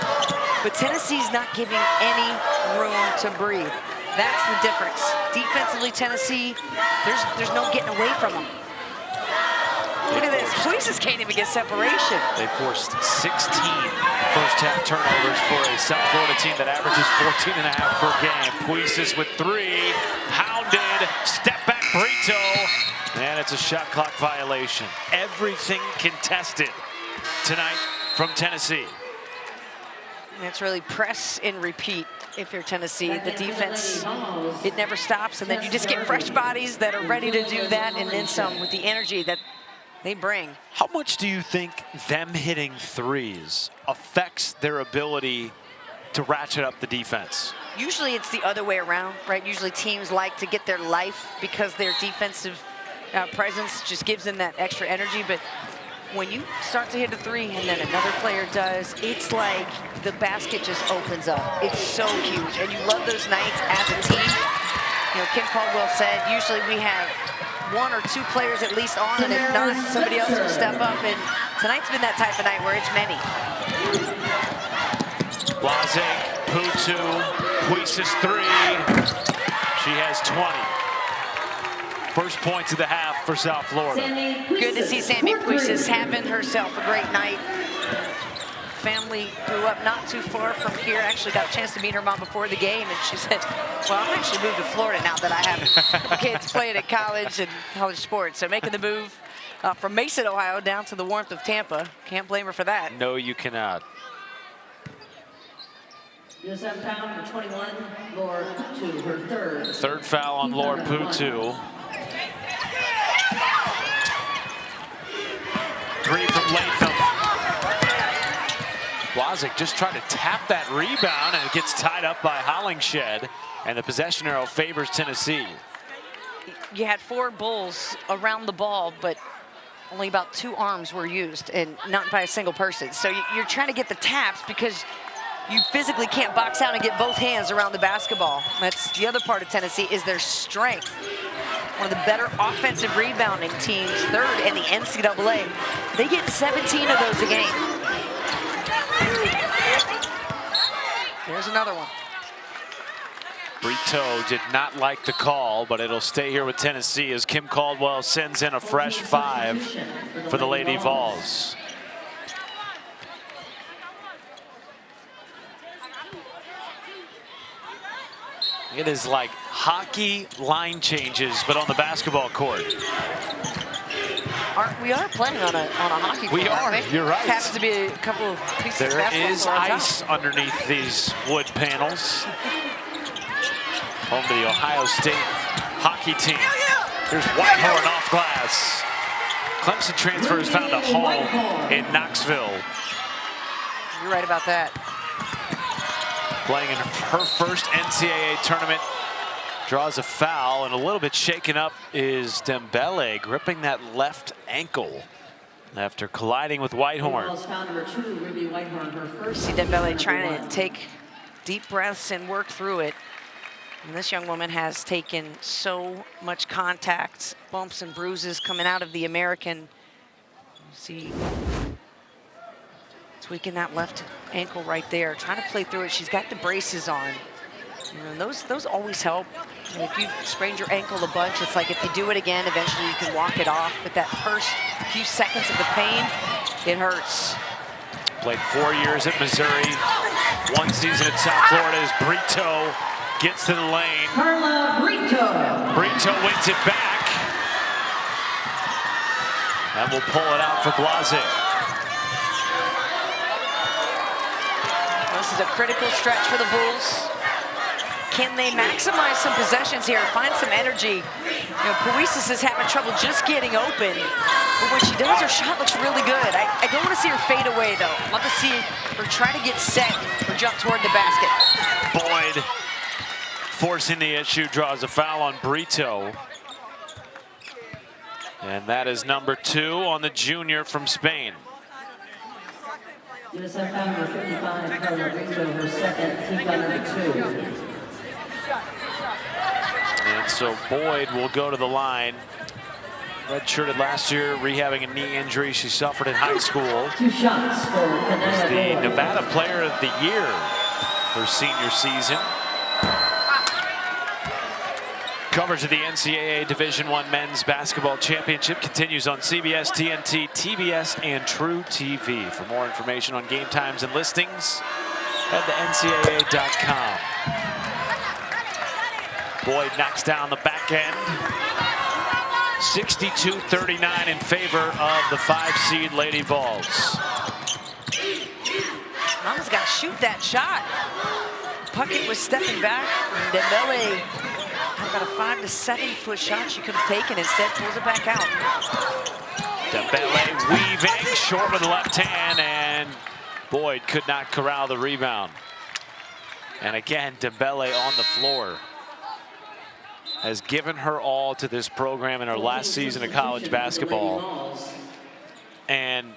But Tennessee's not giving any room to breathe. That's the difference. Defensively, Tennessee, there's no getting away from them. Look at this. Puisis can't even get separation. They forced 16 first-half turnovers for a South Florida team that averages 14.5 per game. Puisis with 3, hounded, step back Brito, and it's a shot clock violation. Everything contested tonight from Tennessee. And it's really press and repeat if you're Tennessee. The defense, it never stops, and then you just get fresh bodies that are ready to do that, and then some with the energy that they bring. How much do you think them hitting threes affects their ability to ratchet up the defense? Usually it's the other way around, right? Usually teams like to get their life because their defensive presence just gives them that extra energy. But when you start to hit a 3 and then another player does, it's like the basket just opens up. It's so huge, and you love those nights as a team. You know, Kim Caldwell said usually we have 1 or 2 players at least on, and if not, somebody else will step up. And tonight's been that type of night where it's many. Blazic, Putu, Puisis 3. She has 20. First points of the half for South Florida. Good to see Sammy Puisis having herself a great night. family grew up not too far from here. Actually got a chance to meet her mom before the game, and she said, well, I'm actually moved to Florida now that I have a couple kids playing at college and college sports. So making the move from Mason, Ohio, down to the warmth of Tampa. Can't blame her for that. No, you cannot. USF foul number 21, Laura Putu, her third. Third foul on Laura Putu. 3 from Latham. Blazic just trying to tap that rebound, and it gets tied up by Hollingshed, and the possession arrow favors Tennessee. You had 4 Bulls around the ball, but only about 2 arms were used, and not by a single person. So you're trying to get the taps because you physically can't box out and get both hands around the basketball. That's the other part of Tennessee, is their strength. One of the better offensive rebounding teams, 3rd in the NCAA. They get 17 of those a game. There's another one. Brito did not like the call, but it'll stay here with Tennessee as Kim Caldwell sends in a fresh 5 for the Lady Vols. It is like hockey line changes, but on the basketball court. We are playing on a hockey court. We are. You're right. It happens to be a couple of pieces of there basketball is ice underneath these wood panels. Home to the Ohio State hockey team. Here's Whitehorn off glass. Clemson transfer has found a home in Knoxville. You're right about that. Playing in her first NCAA tournament, draws a foul, and a little bit shaken up is Dembele, gripping that left ankle after colliding with Whitehorn. See Dembele trying to take deep breaths and work through it. And this young woman has taken so much contact, bumps and bruises coming out of the American. You see, tweaking that left ankle right there, trying to play through it. She's got the braces on. You know, those always help. And if you've sprained your ankle a bunch, it's like if you do it again, eventually you can walk it off. But that first few seconds of the pain, it hurts. Played 4 years at Missouri, 1 season at South Florida as Brito gets to the lane. Carla Brito. Brito wins it back. And we'll pull it out for Blazic. This is a critical stretch for the Bulls. Can they maximize some possessions here, find some energy? You know, Puisis is having trouble just getting open, but when she does, her shot looks really good. I don't want to see her fade away, though. I'd love to see her try to get set or jump toward the basket. Boyd forcing the issue, draws a foul on Brito. And that is number 2 on the junior from Spain. USF foul number 55, Carla Brito, her second, team foul number 2. And so Boyd will go to the line. Redshirted last year, rehabbing a knee injury she suffered in high school. 2 shots for Was the Nevada Player of the Year her senior season. Coverage of the NCAA Division I Men's Basketball Championship continues on CBS, TNT, TBS, and True TV. For more information on game times and listings, head to ncaa.com. Boyd knocks down the back end. 62-39 in favor of the 5-seed Lady Vols. Mama's got to shoot that shot. Puckett was stepping back, and Dembele had about a 5 to 7 foot shot she could have taken. Instead, pulls it back out. Dembele weaving, short with the left hand, and Boyd could not corral the rebound. And again, Dembele on the floor has given her all to this program in her last season of college basketball. And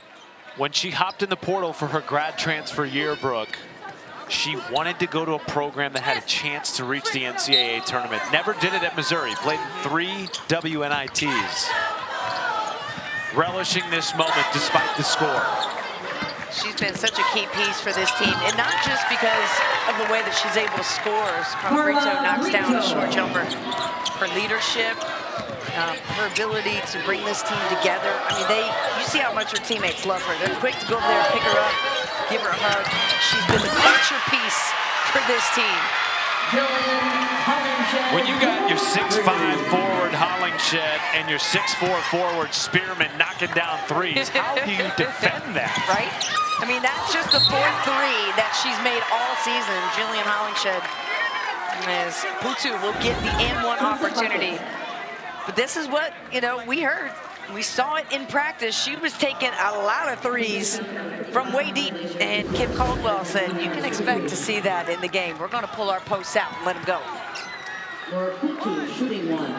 when she hopped in the portal for her grad transfer year, Brooke, she wanted to go to a program that had a chance to reach the NCAA tournament. Never did it at Missouri. Played in 3 WNITs. Relishing this moment despite the score. She's been such a key piece for this team, and not just because of the way that she's able to score. As Brito knocks down the short jumper. Her leadership, her ability to bring this team together. I mean, you see how much her teammates love her. They're quick to go over there and pick her up, give her a hug. She's been the culture piece for this team. When you got your 6'5" forward Hollingshed and your 6'4" forward Spearman knocking down threes, how do you defend that? Right? I mean, that's just the 4th three that she's made all season. Jillian Hollingshed, as Putu will get the and one opportunity. But this is what, you know, we heard. We saw it in practice. She was taking a lot of threes from way deep. And Kim Caldwell said, you can expect to see that in the game. We're going to pull our posts out and let them go. For Putu, shooting 1.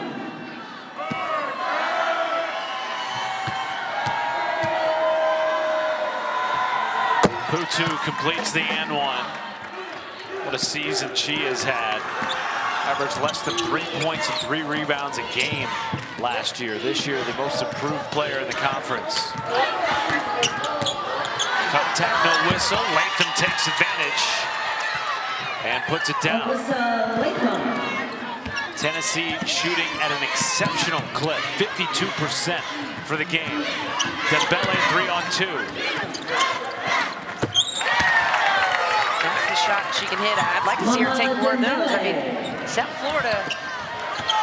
Putu completes the and one. What a season she has had. Averaged less than 3 points and 3 rebounds a game last year. This year, the most improved player in the conference. Contact, no whistle. Latham takes advantage and puts it down. Tennessee shooting at an exceptional clip, 52% for the game. Dembele 3-on-2. That's the shot she can hit. I'd like to see her take more of those. I mean, South Florida,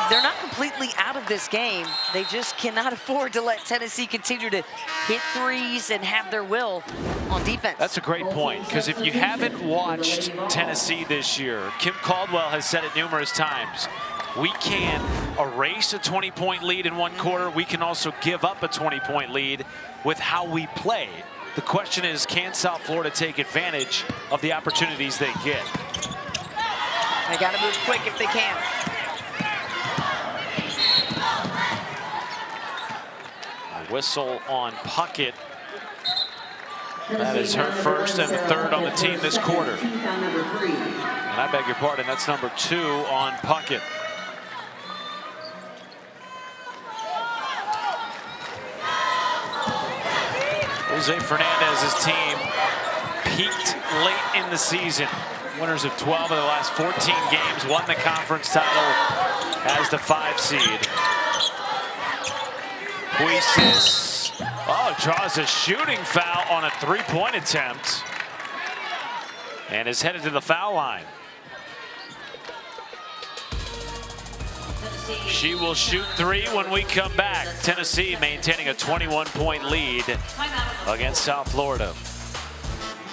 they're not completely out of this game. They just cannot afford to let Tennessee continue to hit threes and have their will on defense. That's a great point, because if you haven't watched Tennessee this year, Kim Caldwell has said it numerous times. We can erase a 20-point lead in one quarter. We can also give up a 20-point lead with how we play. The question is, can South Florida take advantage of the opportunities they get? They got to move quick if they can. A whistle on Puckett. That is her first and third on the team this quarter. And I beg your pardon, that's number 2 on Puckett. Jose Fernandez's team peaked late in the season. Winners of 12 of the last 14 games, won the conference title as the 5 seed. Puisis, draws a shooting foul on a 3-point attempt and is headed to the foul line. She will shoot 3 when we come back. Tennessee maintaining a 21-point lead against South Florida.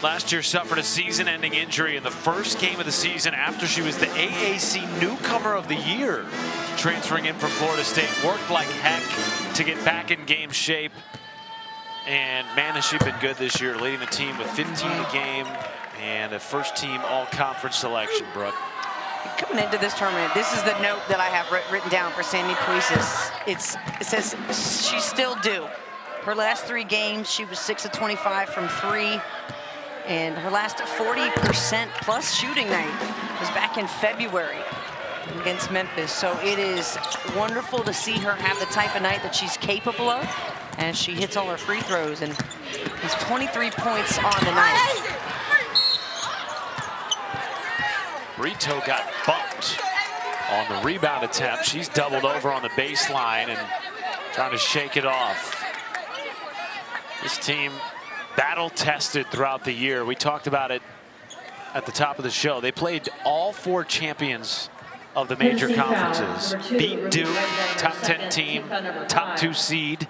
Last year suffered a season-ending injury in the first game of the season after she was the AAC Newcomer of the Year, transferring in from Florida State. Worked like heck to get back in game shape. And man, has she been good this year, leading the team with 15 a game and a first-team all-conference selection, Brooke. Coming into this tournament, this is the note that I have written down for Sandy Puisis. It says she's still due. Her last 3 games, she was 6 of 25 from 3. And her last 40% plus shooting night was back in February against Memphis. So it is wonderful to see her have the type of night that she's capable of as she hits all her free throws and has 23 points on the night. Brito got bumped on the rebound attempt. She's doubled over on the baseline and trying to shake it off. This team battle-tested throughout the year. We talked about it at the top of the show. They played all 4 champions of the major conferences. Beat Duke, top 10 team, top 2 seed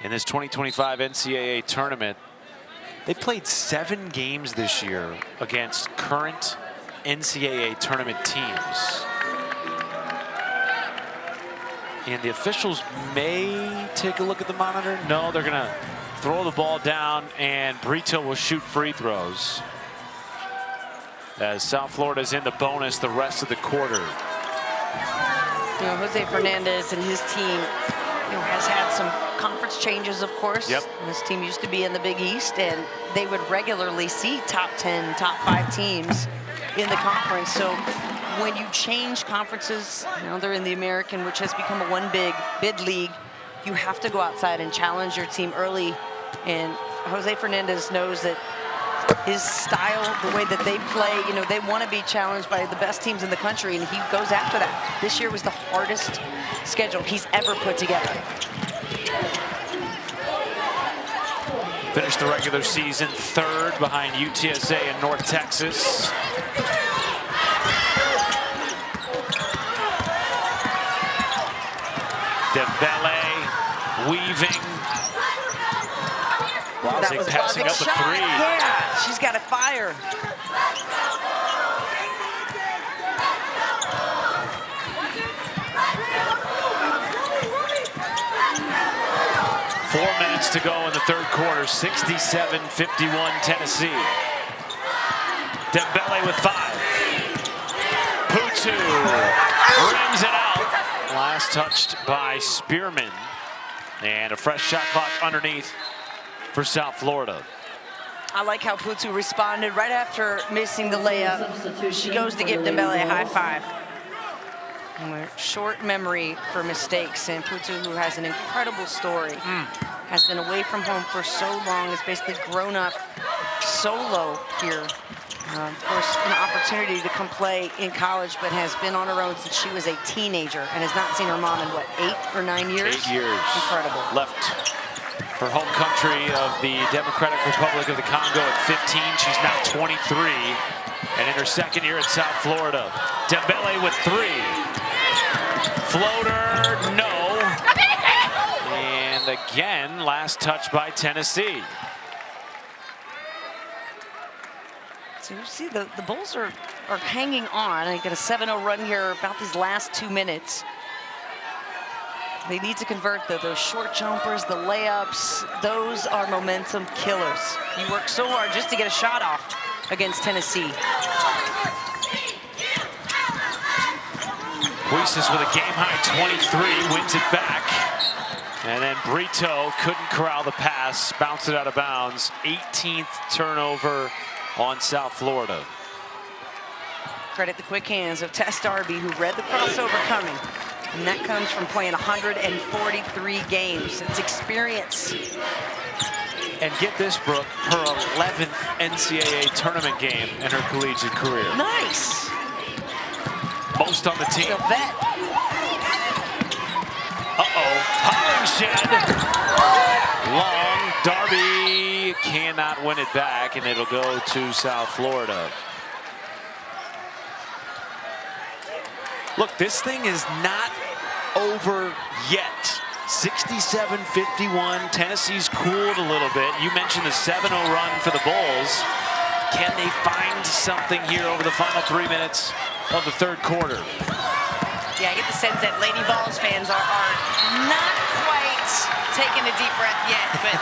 in this 2025 NCAA tournament. They played 7 games this year against current NCAA tournament teams. And the officials may take a look at the monitor. No, they're going to throw the ball down, and Brito will shoot free throws as South Florida's in the bonus the rest of the quarter. You know, Jose Fernandez and his team, has had some conference changes, of course. Yep. This team used to be in the Big East, and they would regularly see top 10, top 5 teams in the conference. So when you change conferences, they're in the American, which has become a one bid league. You have to go outside and challenge your team early. And Jose Fernandez knows that his style, the way that they play, they want to be challenged by the best teams in the country, and he goes after that. This year was the hardest schedule he's ever put together. Finished the regular season 3rd behind UTSA and North Texas. Dembele weaving. That was passing up a shot. 3. Yeah, she's got a fire. Four minutes to go in the 3rd quarter. 67-51 Tennessee. Dembele with 5. Putu rims it out. Last touched by Spearman. And a fresh shot clock underneath for South Florida. I like how Putu responded right after missing the layup. She goes to give Dembele a high five. Short memory for mistakes, and Putu, who has an incredible story, has been away from home for so long, has basically grown up solo here. Of course, an opportunity to come play in college, but has been on her own since she was a teenager and has not seen her mom in, what, 8 or 9 years? 8 years. Incredible. Left her home country of the Democratic Republic of the Congo at 15. She's now 23. And in her 2nd year at South Florida. Dembele with 3. Floater, no. And again, last touch by Tennessee. So you see the Bulls are hanging on. I get a 7-0 run here about these last 2 minutes. They need to convert those short jumpers, the layups. Those are momentum killers. You work so hard just to get a shot off against Tennessee. Huises with a game-high 23, wins it back. And then Brito couldn't corral the pass, bounced it out of bounds. 18th turnover on South Florida. Credit the quick hands of Tess Darby, who read the crossover coming. And that comes from playing 143 games. It's experience. And get this, Brooke, her 11th NCAA tournament game in her collegiate career. Nice. Most on the team. The vet. Uh-oh, Hollingshed. Long, Darby cannot win it back, and it'll go to South Florida. Look, this thing is not over yet. 67-51, Tennessee's cooled a little bit. You mentioned the 7-0 run for the Bulls. Can they find something here over the final 3 minutes of the 3rd quarter? Yeah, I get the sense that Lady Vols fans are not quite taking a deep breath yet, but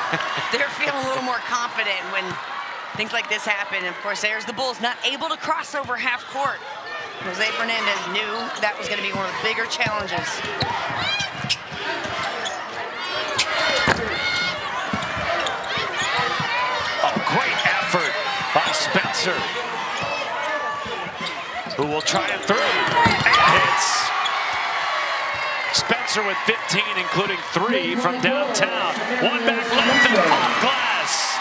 they're feeling a little more confident when things like this happen. Of course, there's the Bulls not able to cross over half court. Jose Fernandez knew that was going to be one of the bigger challenges. A great effort by Spencer, who will try a 3 and hits. Spencer with 15, including 3 from downtown. One back left and off glass.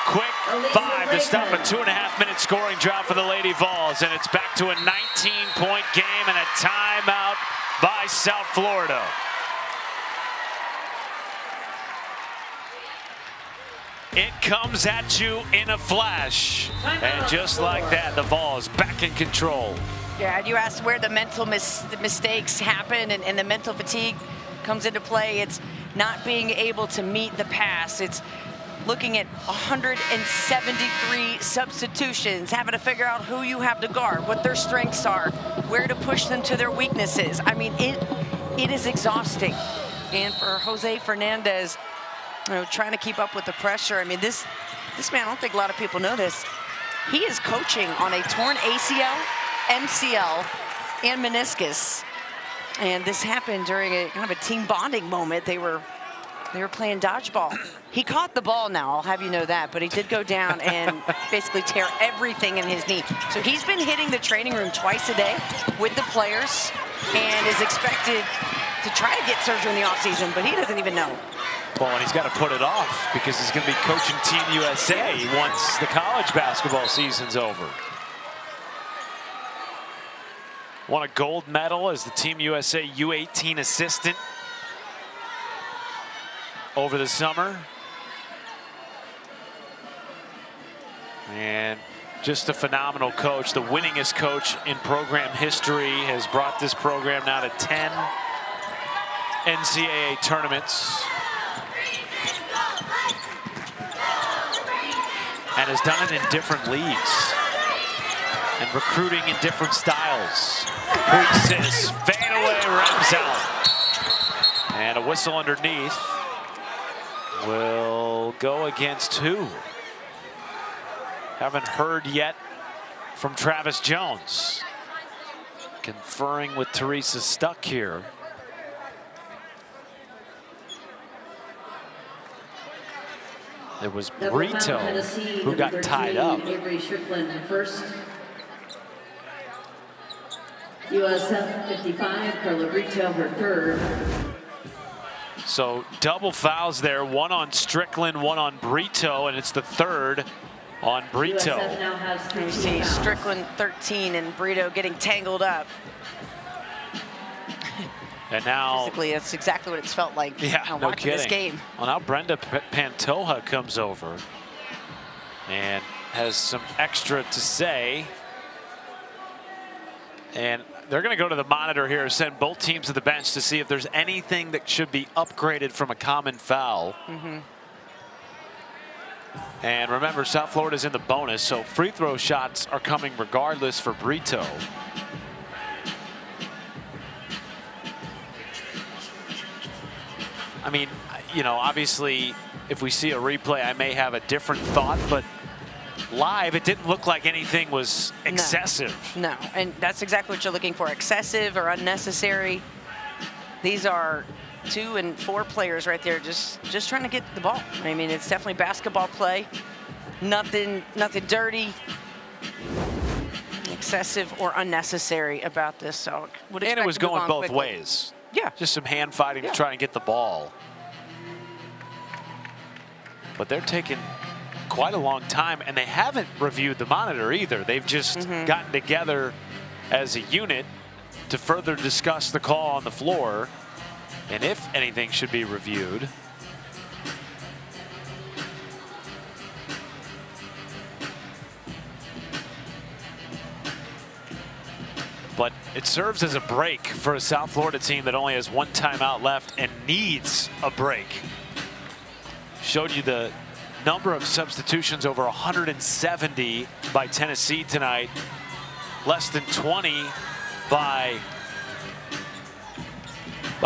Quick 5 to stop a 2.5-minute scoring drought for the Lady Vols, and it's back to a 19-point game and a timeout by South Florida. It comes at you in a flash, and just like that, the Vols back in control. Yeah, you asked where the mental mistakes happen and the mental fatigue comes into play. It's not being able to meet the pass. It's looking at 173 substitutions, having to figure out who you have to guard, what their strengths are, where to push them to their weaknesses. I mean, it is exhausting. And for Jose Fernandez, you know, trying to keep up with the pressure. I mean, this man, I don't think a lot of people know this. He is coaching on a torn ACL, MCL, and meniscus. And this happened during a kind of a team bonding moment. They were playing dodgeball. He caught the ball now, I'll have you know that, but he did go down and basically tear everything in his knee. So he's been hitting the training room twice a day with the players and is expected to try to get surgery in the offseason, but he doesn't even know. Well, and he's got to put it off because he's going to be coaching Team USA once the college basketball season's over. Won a gold medal as the Team USA U18 assistant over the summer. And just a phenomenal coach. The winningest coach in program history, has brought this program now to 10 NCAA tournaments. And has done it in different leagues. And recruiting in different styles. Puigsis, fade away, rims out. And a whistle underneath. Will go against who? Haven't heard yet from Travis Jones. Conferring with Teresa Stuck here. It was Brito who got tied up. First. USF 55, Carla Brito, her third. So double fouls there, one on Strickland, one on Brito, and it's the third on Brito. USF now has 13 You see fouls. Strickland 13 and Brito getting tangled up. And now, Basically, that's exactly what it's felt like no watching kidding. this game. Well, now Brenda Pantoja comes over and has some extra to say. And they're going to go to the monitor here, send both teams to the bench to see if there's anything that should be upgraded from a common foul. And remember, South Florida's in the bonus, so free throw shots are coming regardless for Brito. I mean, you know, obviously, if we see a replay, I may have a different thought, but live, it didn't look like anything was excessive. No, and that's exactly what you're looking for, excessive or unnecessary. These are 2 and 4 players right there just trying to get the ball. I mean, it's definitely basketball play. Nothing dirty, excessive or unnecessary about this. So would And it was expect to move going on both quickly. ways. Yeah. Just some hand fighting to try and get the ball. But they're taking quite a long time, and they haven't reviewed the monitor either. They've just gotten together as a unit to further discuss the call on the floor and if anything should be reviewed. But it serves as a break for a South Florida team that only has 1 timeout left and needs a break. Showed you the number of substitutions, over 170 by Tennessee tonight. Less than 20 by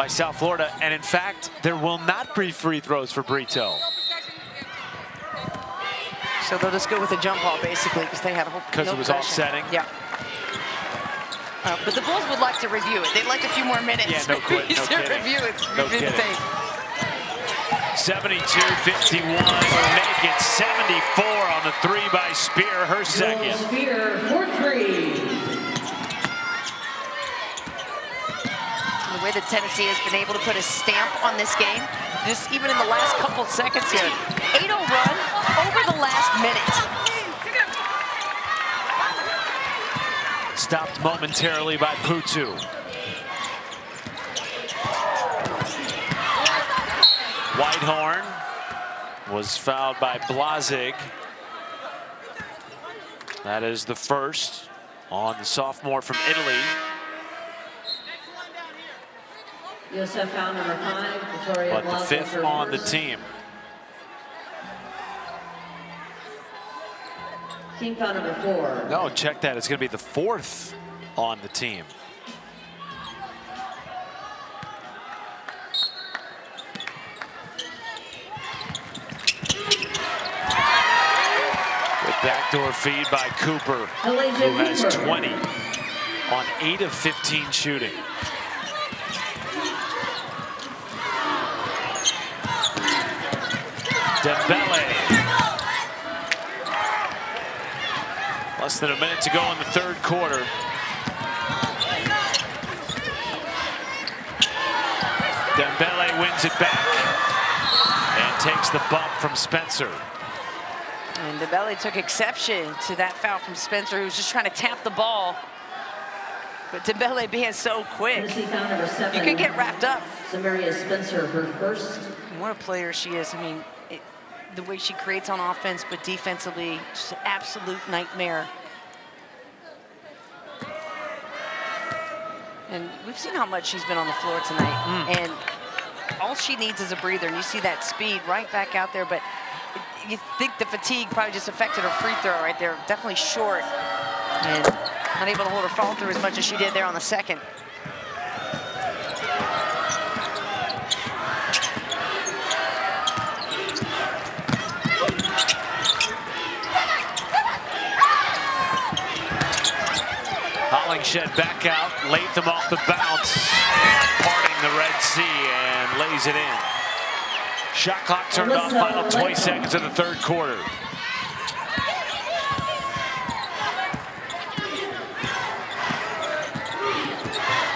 South Florida. And in fact, there will not be free throws for Brito. So they'll just go with a jump ball, basically, because they have a whole Because it was offsetting? Yeah. But the Bulls would like to review it. They'd like a few more minutes. Yeah, no kidding. to review it. No review the kidding. tape. 72-51, make it 74 on the 3 by Spear, her second. Spear for 3. The way that Tennessee has been able to put a stamp on this game, just even in the last couple seconds here. 8-0 run over the last minute. Stopped momentarily by Putu. Whitehorn was fouled by Blazig. That is the first on the sophomore from Italy. USF foul number 5, Victoria But the Blasio, 5th her on the first. team. Team foul number 4. No, check that. It's going to be the 4th on the team. Good backdoor feed by Cooper, who has 20 on 8 of 15 shooting. Dembele. Less than a minute to go in the 3rd quarter. Dembele wins it back and takes the bump from Spencer. And Dembele took exception to that foul from Spencer, who was just trying to tap the ball. But Dembele being so quick, Tennessee foul number 7. you could get wrapped up. Samaria Spencer, her first. And what a player she is. I mean, the way she creates on offense, but defensively, just an absolute nightmare. And we've seen how much she's been on the floor tonight. And all she needs is a breather. And you see that speed right back out there. But you think the fatigue probably just affected her free throw right there. Definitely short. And not able to hold her fall through as much as she did there on the second. Hollingshed back out, Latham off the bounce, parting the Red Sea and lays it in. Shot clock turned off, final 20 seconds of the third quarter.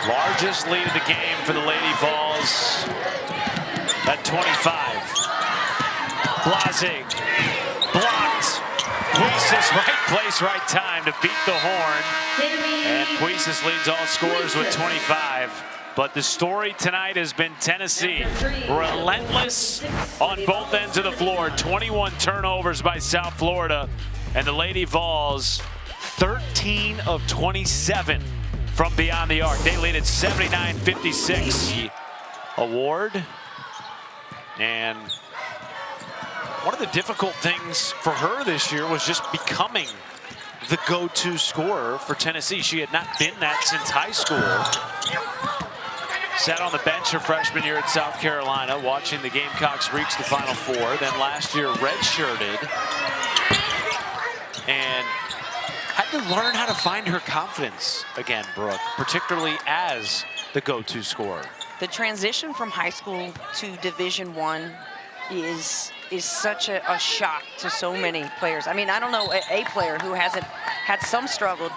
Largest lead of the game for the Lady Vols at 25. Blazig, blocked. Puisis, right place, right time to beat the horn. And Puisis leads all scorers with 25. But the story tonight has been Tennessee relentless on both ends of the floor. 21 turnovers by South Florida. And the Lady Vols, 13 of 27 from beyond the arc. They lead at 79-56. Award. And one of the difficult things for her this year was just becoming the go-to scorer for Tennessee. She had not been that since high school. Sat on the bench her freshman year at South Carolina, watching the Gamecocks reach the Final Four. Then last year redshirted and had to learn how to find her confidence again, Brooke, particularly as the go-to scorer. The transition from high school to Division I is such a shock to so many players. I mean, I don't know a player who hasn't had some struggle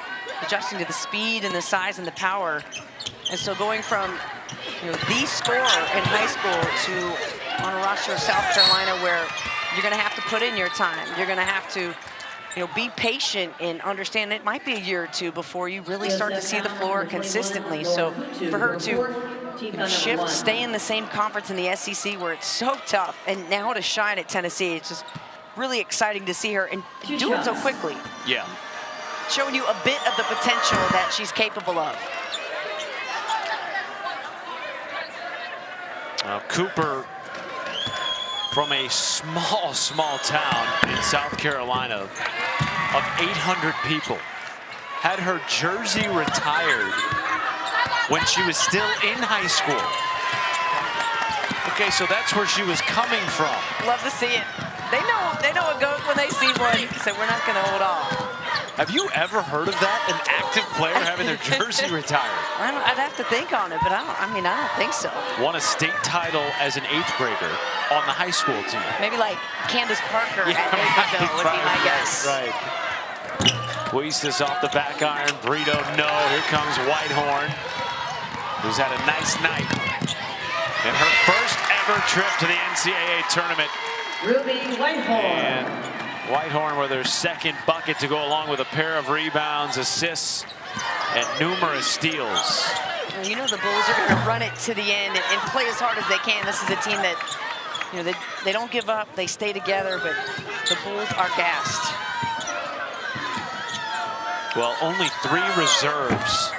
adjusting to the speed and the size and the power. And so going from, you know, the scorer in high school to on a roster of South Carolina where you're going to have to put in your time. You're going to have to, you know, be patient and understand it might be a year or two before you really start to see the floor consistently. So for her to shift, stay in the same conference in the SEC where it's so tough, and now to shine at Tennessee, it's just really exciting to see her and do it so quickly. Yeah. Showing you a bit of the potential that she's capable of. Cooper, from a small town in South Carolina of 800 people, had her jersey retired when she was still in high school. Okay, so that's where she was coming from. Love to see it. They know a goat when they see one, so we're not going to hold off. Have you ever heard of that? An active player having their jersey retired? I'd have to think on it, but I don't think so. Won a state title as an 8th grader on the high school team. Maybe like Candace Parker at Naperville would be my guess. Right. Puisis off the back iron. Brito, no. Here comes Whitehorn, who's had a nice night. And her first ever trip to the NCAA tournament. Ruby Whitehorn. And Whitehorn with her second bucket to go along with a pair of rebounds, assists, and numerous steals. You know the Bulls are going to run it to the end and play as hard as they can. This is a team that, you know, they don't give up. They stay together, but the Bulls are gassed. Well, only 3 reserves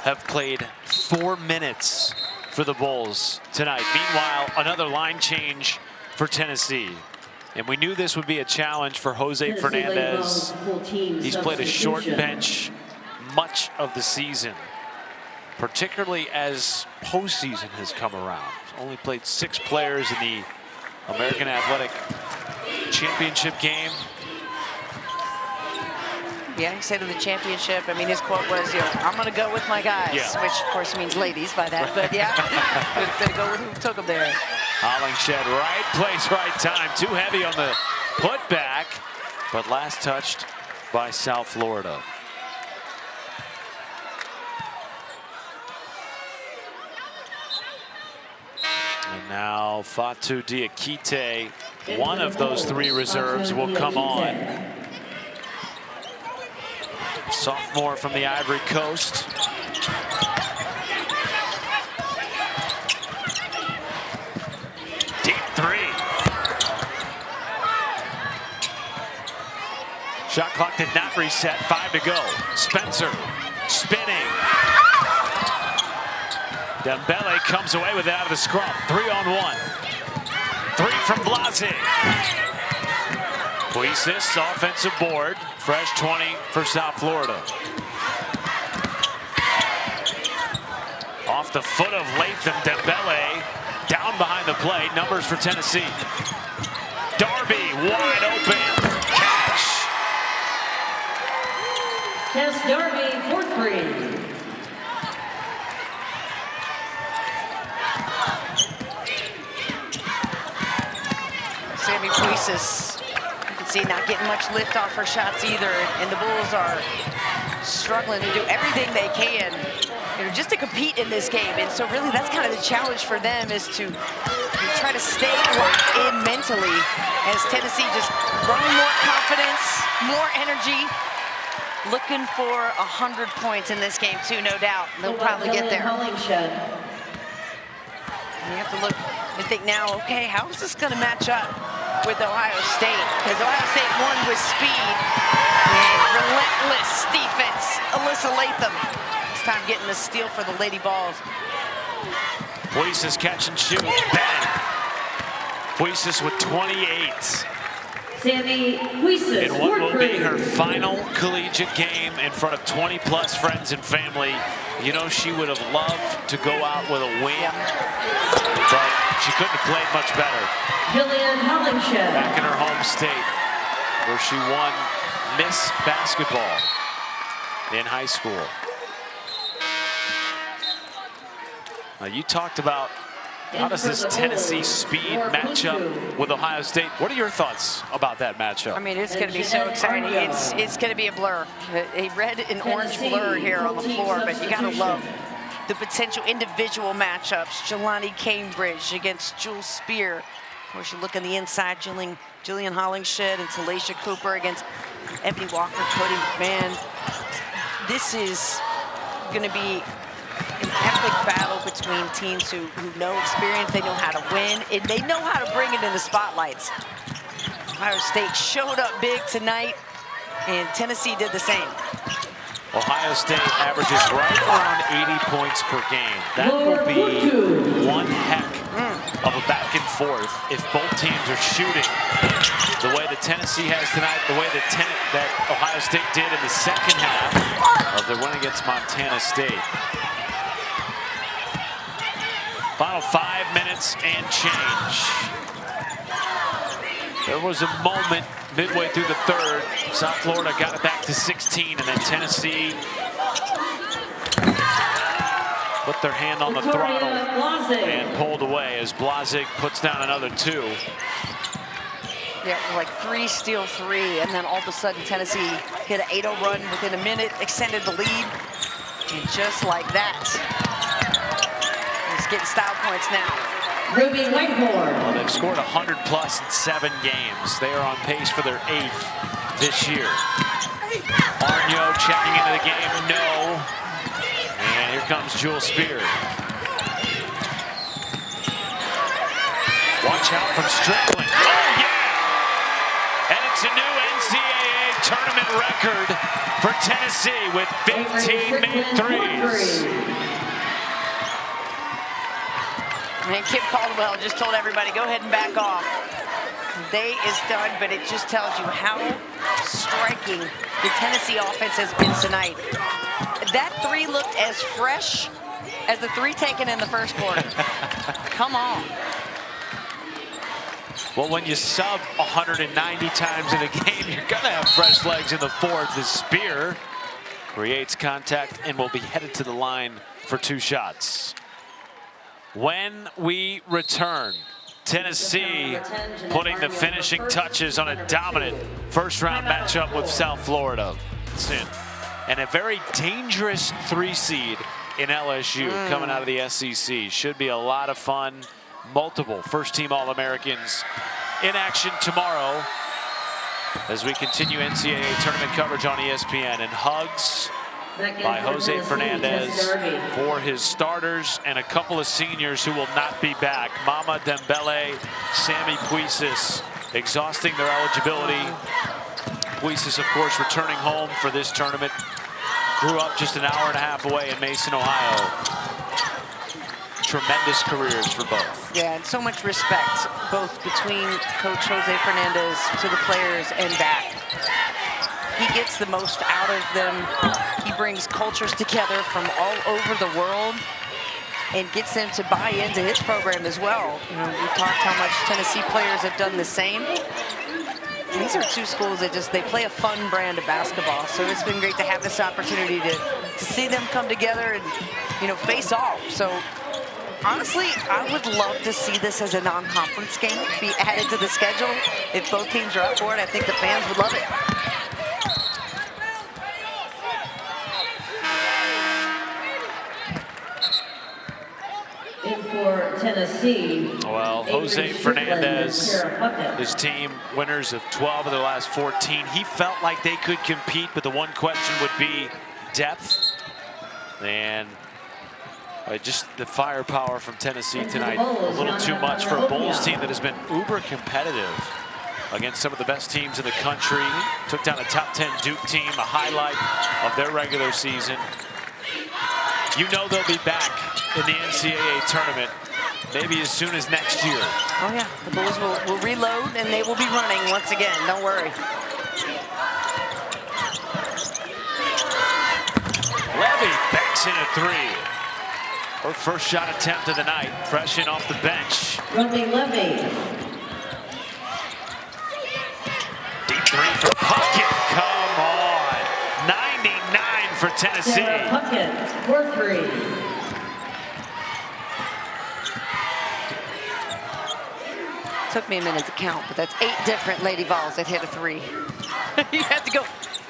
have played 4 minutes for the Bulls tonight. Meanwhile, another line change for Tennessee. And we knew this would be a challenge for Jose Fernandez. He's played a short bench much of the season, particularly as postseason has come around. He's only played 6 players in the American Athletic Championship game. Yeah, he said in the championship, I mean, his quote was, you know, I'm going to go with my guys, which of course means ladies by that, but yeah, going to go with who took them there. Hollingshed, right place, right time. Too heavy on the putback, but last touched by South Florida. And now Fatu Diakite, one of those 3 reserves, will come on. Sophomore from the Ivory Coast. Deep 3. Shot clock did not reset. 5 to go. Spencer spinning. Dembele comes away with it out of the scrum. 3-on-1. 3 from Blazig. Puisis offensive board. Fresh 20 for South Florida. Off the foot of Latham, Dembele down behind the plate. Numbers for Tennessee. Darby wide open. Catch. Tess Darby, 4-3. Sammy Puisis, you can see not getting much lift off her shots either, and the Bulls are struggling to do everything they can, just to compete in this game. And so really that's kind of the challenge for them, is to try to stay locked in mentally as Tennessee just growing more confidence, more energy, looking for 100 points in this game too, no doubt. They'll probably get there. You have to look and think now, okay, how is this going to match up with Ohio State? Because Ohio State won with speed and relentless defense. Alyssa Latham this time getting the steal for the Lady Vols. Puisis catch and shoot. Bang. Puisis with 28. Sammy Puisis, in what will be her final collegiate game in front of 20-plus friends and family. You know, she would have loved to go out with a win, but she couldn't have played much better. Jillian Hollingshed. Back in her home state, where she won Miss Basketball in high school. Now, you talked about how does this Tennessee speed match up with Ohio State? What are your thoughts about that matchup? I mean, it's going to be so exciting. It's going to be a blur, a red and orange blur here on the floor, but you got to love the potential individual matchups. Jelani Cambridge against Jules Spear. Of course, you look on the inside, Jillian Hollingshed and Talasha Cooper against Ebony Walker, Cody McMahon. This is going to be an epic battle between teams who know experience, they know how to win, and they know how to bring it in the spotlights. Ohio State showed up big tonight, and Tennessee did the same. Ohio State averages right around 80 points per game. That will be one heck of a back and forth if both teams are shooting the way that Tennessee has tonight, the way that Ohio State did in the second half of their win against Montana State. Final 5 minutes and change. There was a moment midway through the third. South Florida got it back to 16, and then Tennessee put their hand on the throttle and pulled away as Blazig puts down another 2. Yeah, like 3 steal 3, and then all of a sudden Tennessee hit an 8-0 run within a minute, extended the lead, and just like that, it's getting style points now. Ruby Whitmore. Well, they've scored 100+ in 7 games. They are on pace for their 8th this year. Arnyo checking into the game, no. And here comes Jules Spear. Watch out from Strickland. Oh, yeah! And it's a new NCAA tournament record for Tennessee with 15 made threes. And Kim Caldwell just told everybody, go ahead and back off. Day is done, but it just tells you how striking the Tennessee offense has been tonight. That 3 looked as fresh as the 3 taken in the first quarter. Come on. Well, when you sub 190 times in a game, you're going to have fresh legs in the fourth. The Spear creates contact and will be headed to the line for 2 shots. When we return, Tennessee putting the finishing touches on a dominant first-round matchup with South Florida. And a very dangerous 3 seed in LSU coming out of the SEC. Should be a lot of fun. Multiple first-team All-Americans in action tomorrow as we continue NCAA tournament coverage on ESPN. And hugs by Jose Fernandez for his starters and a couple of seniors who will not be back. Mama Dembele, Sammy Puisis, exhausting their eligibility. Puisis, of course, returning home for this tournament. Grew up just an hour and a half away in Mason, Ohio. Tremendous careers for both. Yeah, and so much respect, both between Coach Jose Fernandez to the players and back. He gets the most out of them. He brings cultures together from all over the world and gets them to buy into his program as well. You know, we talked how much Tennessee players have done the same. These are two schools that they play a fun brand of basketball. So it's been great to have this opportunity to see them come together and, you know, face off. So honestly, I would love to see this as a non-conference game be added to the schedule. If both teams are up for it, I think the fans would love it. For Tennessee. Well, Jose Fernandez, his team winners of 12 of their last 14. He felt like they could compete, but the one question would be depth. And just the firepower from Tennessee tonight, a little too much for a Bulls team that has been uber competitive against some of the best teams in the country. Took down a top 10 Duke team, a highlight of their regular season. You know they'll be back in the NCAA tournament maybe as soon as next year. Oh yeah, the Bulls will reload and they will be running once again, don't worry. Levy banks in a three. Her first shot attempt of the night, fresh in off the bench. Levy. Deep three for Puckett, come on. 99 for Tennessee. Puckett, 4-3. Took me a minute to count, but that's 8 different Lady Vols that hit a three. You have to go.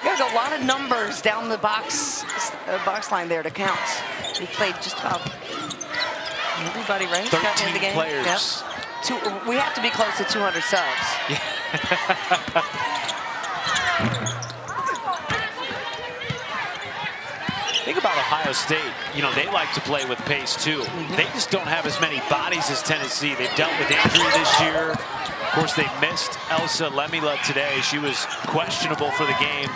There's a lot of numbers down the box line there to count. We played just about everybody, right? 13 the game. players. Yep. We have to be close to 200 subs. Think about Ohio State. You know, they like to play with pace too. They just don't have as many bodies as Tennessee. They've dealt with injury this year. Of course, they missed Elsa Lemila today. She was questionable for the game,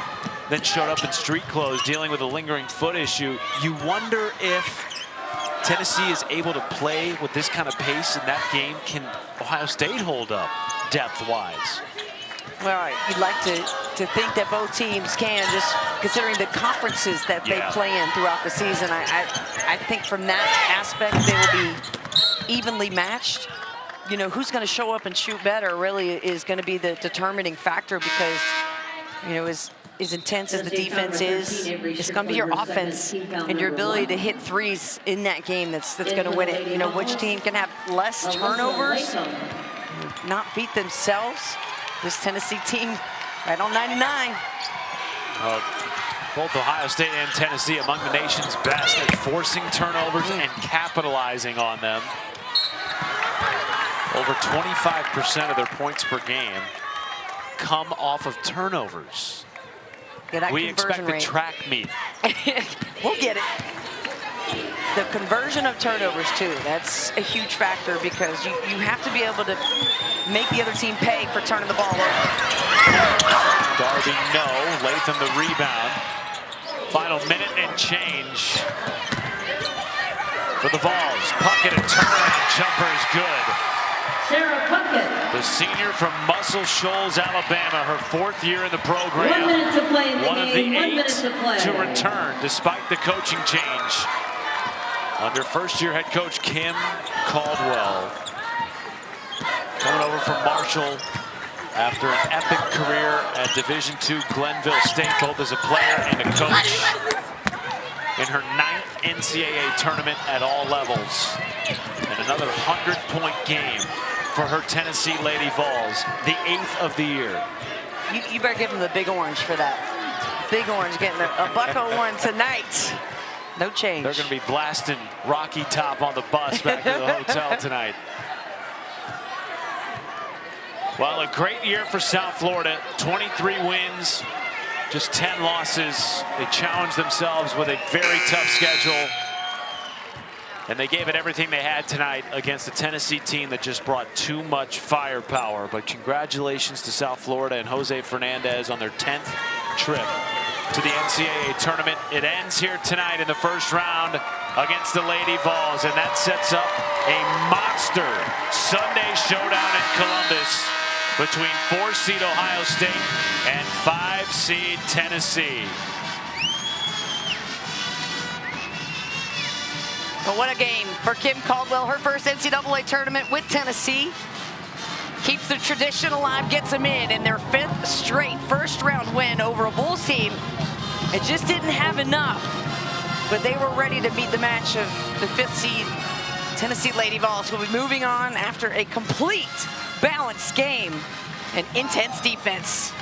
then showed up in street clothes dealing with a lingering foot issue. You wonder if Tennessee is able to play with this kind of pace in that game. Can Ohio State hold up depth-wise? Well, you'd like to think that both teams can, just considering the conferences that they play in throughout the season. I think from that aspect, they will be evenly matched. You know, who's going to show up and shoot better really is going to be the determining factor, because, you know, as intense as the defense is, it's going to be your offense and your ability to hit threes in that game that's going to win it. You know, which team can have less turnovers, not beat themselves. This Tennessee team right on 99. Both Ohio State and Tennessee among the nation's best at forcing turnovers and capitalizing on them. Over 25% of their points per game come off of turnovers. Yeah, we expect the track meet. We'll get it. The conversion of turnovers too, that's a huge factor, because you have to be able to make the other team pay for turning the ball over. Darby, no. Latham the rebound. Final minute and change for the Vols. Puckett, a turnaround jumper is good. Sarah Puckett, the senior from Muscle Shoals, Alabama, her 4th year in the program. 1 minute to play in the One game. of the 1 minute to play. 8 to return despite the coaching change under first-year head coach Kim Caldwell. Coming over from Marshall after an epic career at Division II Glenville State, both as a player and a coach. In her 9th NCAA tournament at all levels. And another 100-point game for her Tennessee Lady Vols, the 8th of the year. You better give them the big orange for that. Big orange getting a $101 tonight. No change. They're going to be blasting Rocky Top on the bus back to the hotel tonight. Well, a great year for South Florida. 23 wins, just 10 losses. They challenged themselves with a very tough schedule. And they gave it everything they had tonight against a Tennessee team that just brought too much firepower. But congratulations to South Florida and Jose Fernandez on their 10th trip to the NCAA tournament. It ends here tonight in the first round against the Lady Vols, and that sets up a monster Sunday showdown in Columbus between 4-seed Ohio State and 5-seed Tennessee. But what a game for Kim Caldwell, her first NCAA tournament with Tennessee. Keeps the tradition alive, gets them in their 5th straight first-round win over a Bulls team. It just didn't have enough, but they were ready to meet the match of the 5th seed Tennessee Lady Vols, who will be moving on after a complete balanced game and intense defense.